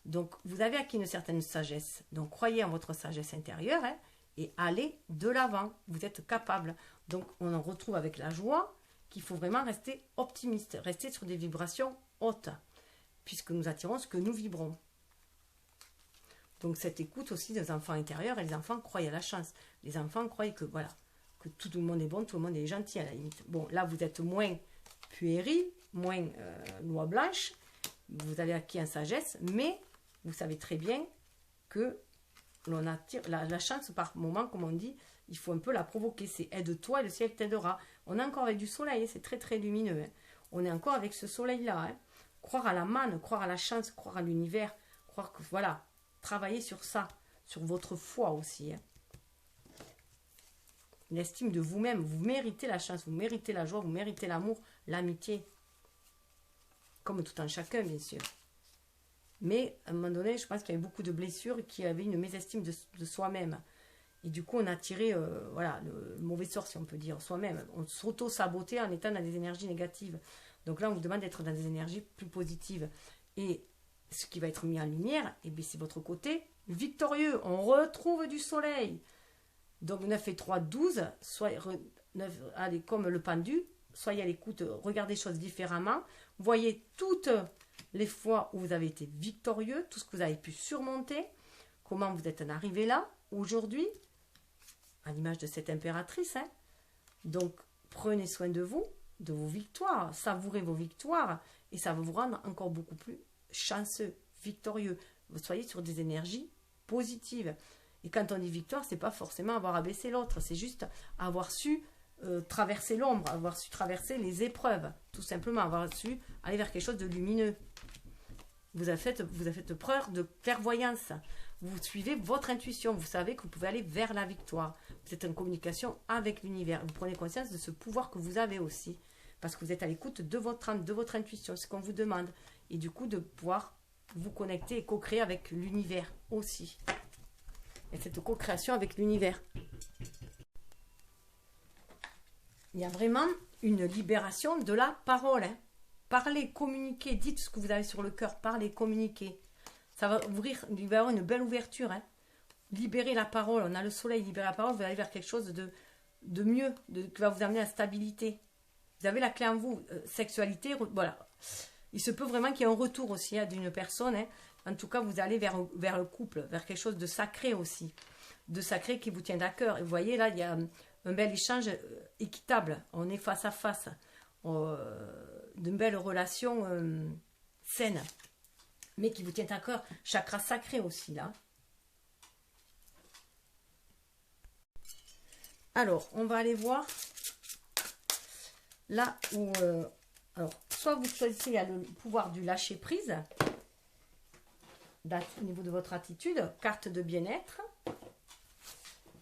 Donc, vous avez acquis une certaine sagesse. Donc, croyez en votre sagesse intérieure hein, et allez de l'avant. Vous êtes capable. Donc, on en retrouve avec la joie qu'il faut vraiment rester optimiste, rester sur des vibrations hautes, puisque nous attirons ce que nous vibrons. Donc, cette écoute aussi des enfants intérieurs, et les enfants croient à la chance. Les enfants croient que, voilà, que tout le monde est bon, tout le monde est gentil à la limite. Bon, là, vous êtes moins puéril, moins loi blanche, vous avez acquis en sagesse, mais vous savez très bien que l'on attire la chance par moment, comme on dit, il faut un peu la provoquer. C'est aide-toi et le ciel t'aidera. On est encore avec du soleil, c'est très très lumineux. Hein. On est encore avec ce soleil-là. Hein. Croire à la manne, croire à la chance, croire à l'univers, croire que, voilà, travailler sur ça, sur votre foi aussi. Hein. une estime de vous-même. Vous méritez la chance, vous méritez la joie, vous méritez l'amour, l'amitié. Comme tout un chacun, bien sûr. Mais, à un moment donné, je pense qu'il y avait beaucoup de blessures qui avaient une mésestime de soi-même. Et du coup, on a tiré voilà, le mauvais sort, si on peut dire, soi-même. On s'auto-sabotait en étant dans des énergies négatives. Donc là, on vous demande d'être dans des énergies plus positives. Et ce qui va être mis en lumière, eh bien, c'est votre côté victorieux. On retrouve du soleil. Donc 9 et 3, 12. Allez, comme le pendu, soyez à l'écoute, regardez les choses différemment. Voyez toutes les fois où vous avez été victorieux, tout ce que vous avez pu surmonter, comment vous êtes arrivé là, aujourd'hui, à l'image de cette impératrice. Hein. Donc, prenez soin de vous, de vos victoires, savourez vos victoires, et ça va vous rendre encore beaucoup plus chanceux, victorieux. Vous soyez sur des énergies positives. Et quand on dit victoire, c'est pas forcément avoir abaissé l'autre, c'est juste avoir su traverser l'ombre, avoir su traverser les épreuves, tout simplement, avoir su aller vers quelque chose de lumineux. Vous avez fait preuve de clairvoyance. Vous suivez votre intuition. Vous savez que vous pouvez aller vers la victoire. Vous êtes en communication avec l'univers. Vous prenez conscience de ce pouvoir que vous avez aussi. Parce que vous êtes à l'écoute de votre âme, de votre intuition, ce qu'on vous demande. Et du coup, de pouvoir vous connecter et co-créer avec l'univers aussi. Et cette co-création avec l'univers. Il y a vraiment une libération de la parole. Hein. Parlez, communiquez, dites ce que vous avez sur le cœur. Parlez, communiquez. Ça va ouvrir, il va y avoir une belle ouverture. Hein. Libérez la parole. On a le soleil, libérez la parole. Vous allez aller vers quelque chose de mieux, qui va vous amener à la stabilité. Vous avez la clé en vous. Sexualité, voilà. Il se peut vraiment qu'il y ait un retour aussi hein, d'une personne. Hein. En tout cas, vous allez vers le couple, vers quelque chose de sacré aussi. De sacré qui vous tient à cœur. Et vous voyez, là, il y a un bel échange équitable. On est face à face. D'une belle relation saine. Mais qui vous tient à cœur. Chakra sacré aussi, là. Alors, on va aller voir là où... alors, soit vous choisissez, il y a le pouvoir du lâcher-prise, au niveau de votre attitude, carte de bien-être,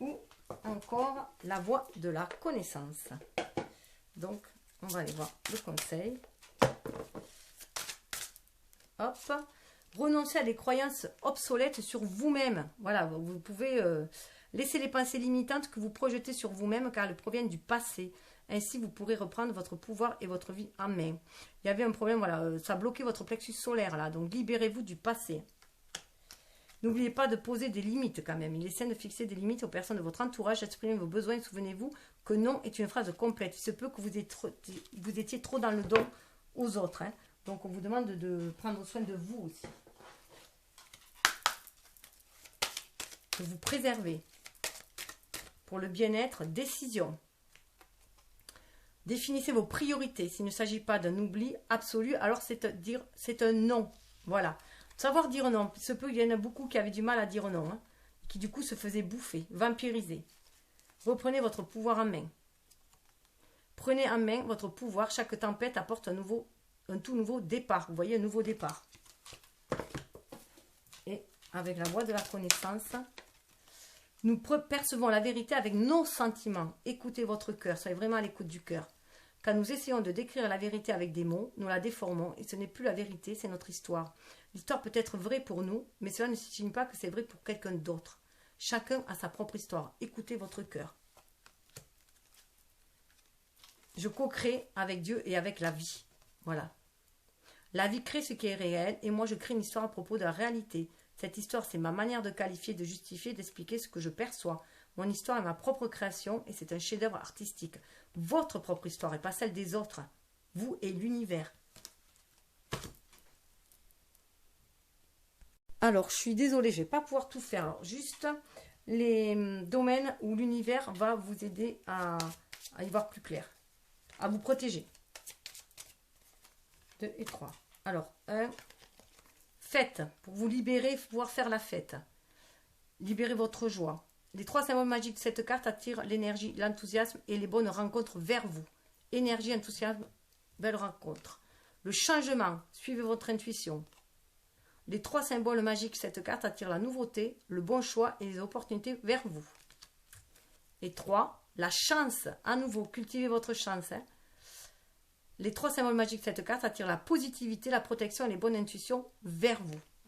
ou encore la voie de la connaissance. Donc, on va aller voir le conseil. Hop. Renoncer à des croyances obsolètes sur vous-même. Voilà, vous pouvez laisser les pensées limitantes que vous projetez sur vous-même car elles proviennent du passé. Ainsi, vous pourrez reprendre votre pouvoir et votre vie en main. Il y avait un problème, voilà, ça bloquait votre plexus solaire là. Donc, libérez-vous du passé. N'oubliez pas de poser des limites quand même. Il est sain de fixer des limites aux personnes de votre entourage. Exprimez vos besoins. Souvenez-vous que non est une phrase complète. Il se peut que vous étiez trop dans le don aux autres. Hein. Donc, on vous demande de prendre soin de vous aussi. De vous préserver. Pour le bien-être, décision. Définissez vos priorités. S'il ne s'agit pas d'un oubli absolu, alors c'est un non. Voilà. Savoir dire non. Il se peut qu'il y en a beaucoup qui avaient du mal à dire non. Hein, qui du coup se faisaient bouffer, vampiriser. Reprenez votre pouvoir en main. Prenez en main votre pouvoir. Chaque tempête apporte un tout nouveau départ. Vous voyez, un nouveau départ. Et avec la voie de la connaissance, nous percevons la vérité avec nos sentiments. Écoutez votre cœur. Soyez vraiment à l'écoute du cœur. Quand nous essayons de décrire la vérité avec des mots, nous la déformons et ce n'est plus la vérité, c'est notre histoire. L'histoire peut être vraie pour nous, mais cela ne signifie pas que c'est vrai pour quelqu'un d'autre. Chacun a sa propre histoire. Écoutez votre cœur. Je co-crée avec Dieu et avec la vie. Voilà. La vie crée ce qui est réel et moi je crée une histoire à propos de la réalité. Cette histoire, c'est ma manière de qualifier, de justifier, d'expliquer ce que je perçois. Mon histoire est ma propre création et c'est un chef-d'œuvre artistique. Votre propre histoire et pas celle des autres. Vous et l'univers. Alors, je suis désolée, je ne vais pas pouvoir tout faire. Alors, juste les domaines où l'univers va vous aider à y voir plus clair. À vous protéger. 2 et 3. Alors, 1. Fête. Pour vous libérer, pouvoir faire la fête. Libérez votre joie. Les 3 symboles magiques de cette carte attirent l'énergie, l'enthousiasme et les bonnes rencontres vers vous. Énergie, enthousiasme, belle rencontre. Le changement, suivez votre intuition. Les 3 symboles magiques de cette carte attirent la nouveauté, le bon choix et les opportunités vers vous. Et 3, la chance, à nouveau, cultivez votre chance. Hein. Les 3 symboles magiques de cette carte attirent la positivité, la protection et les bonnes intuitions vers vous.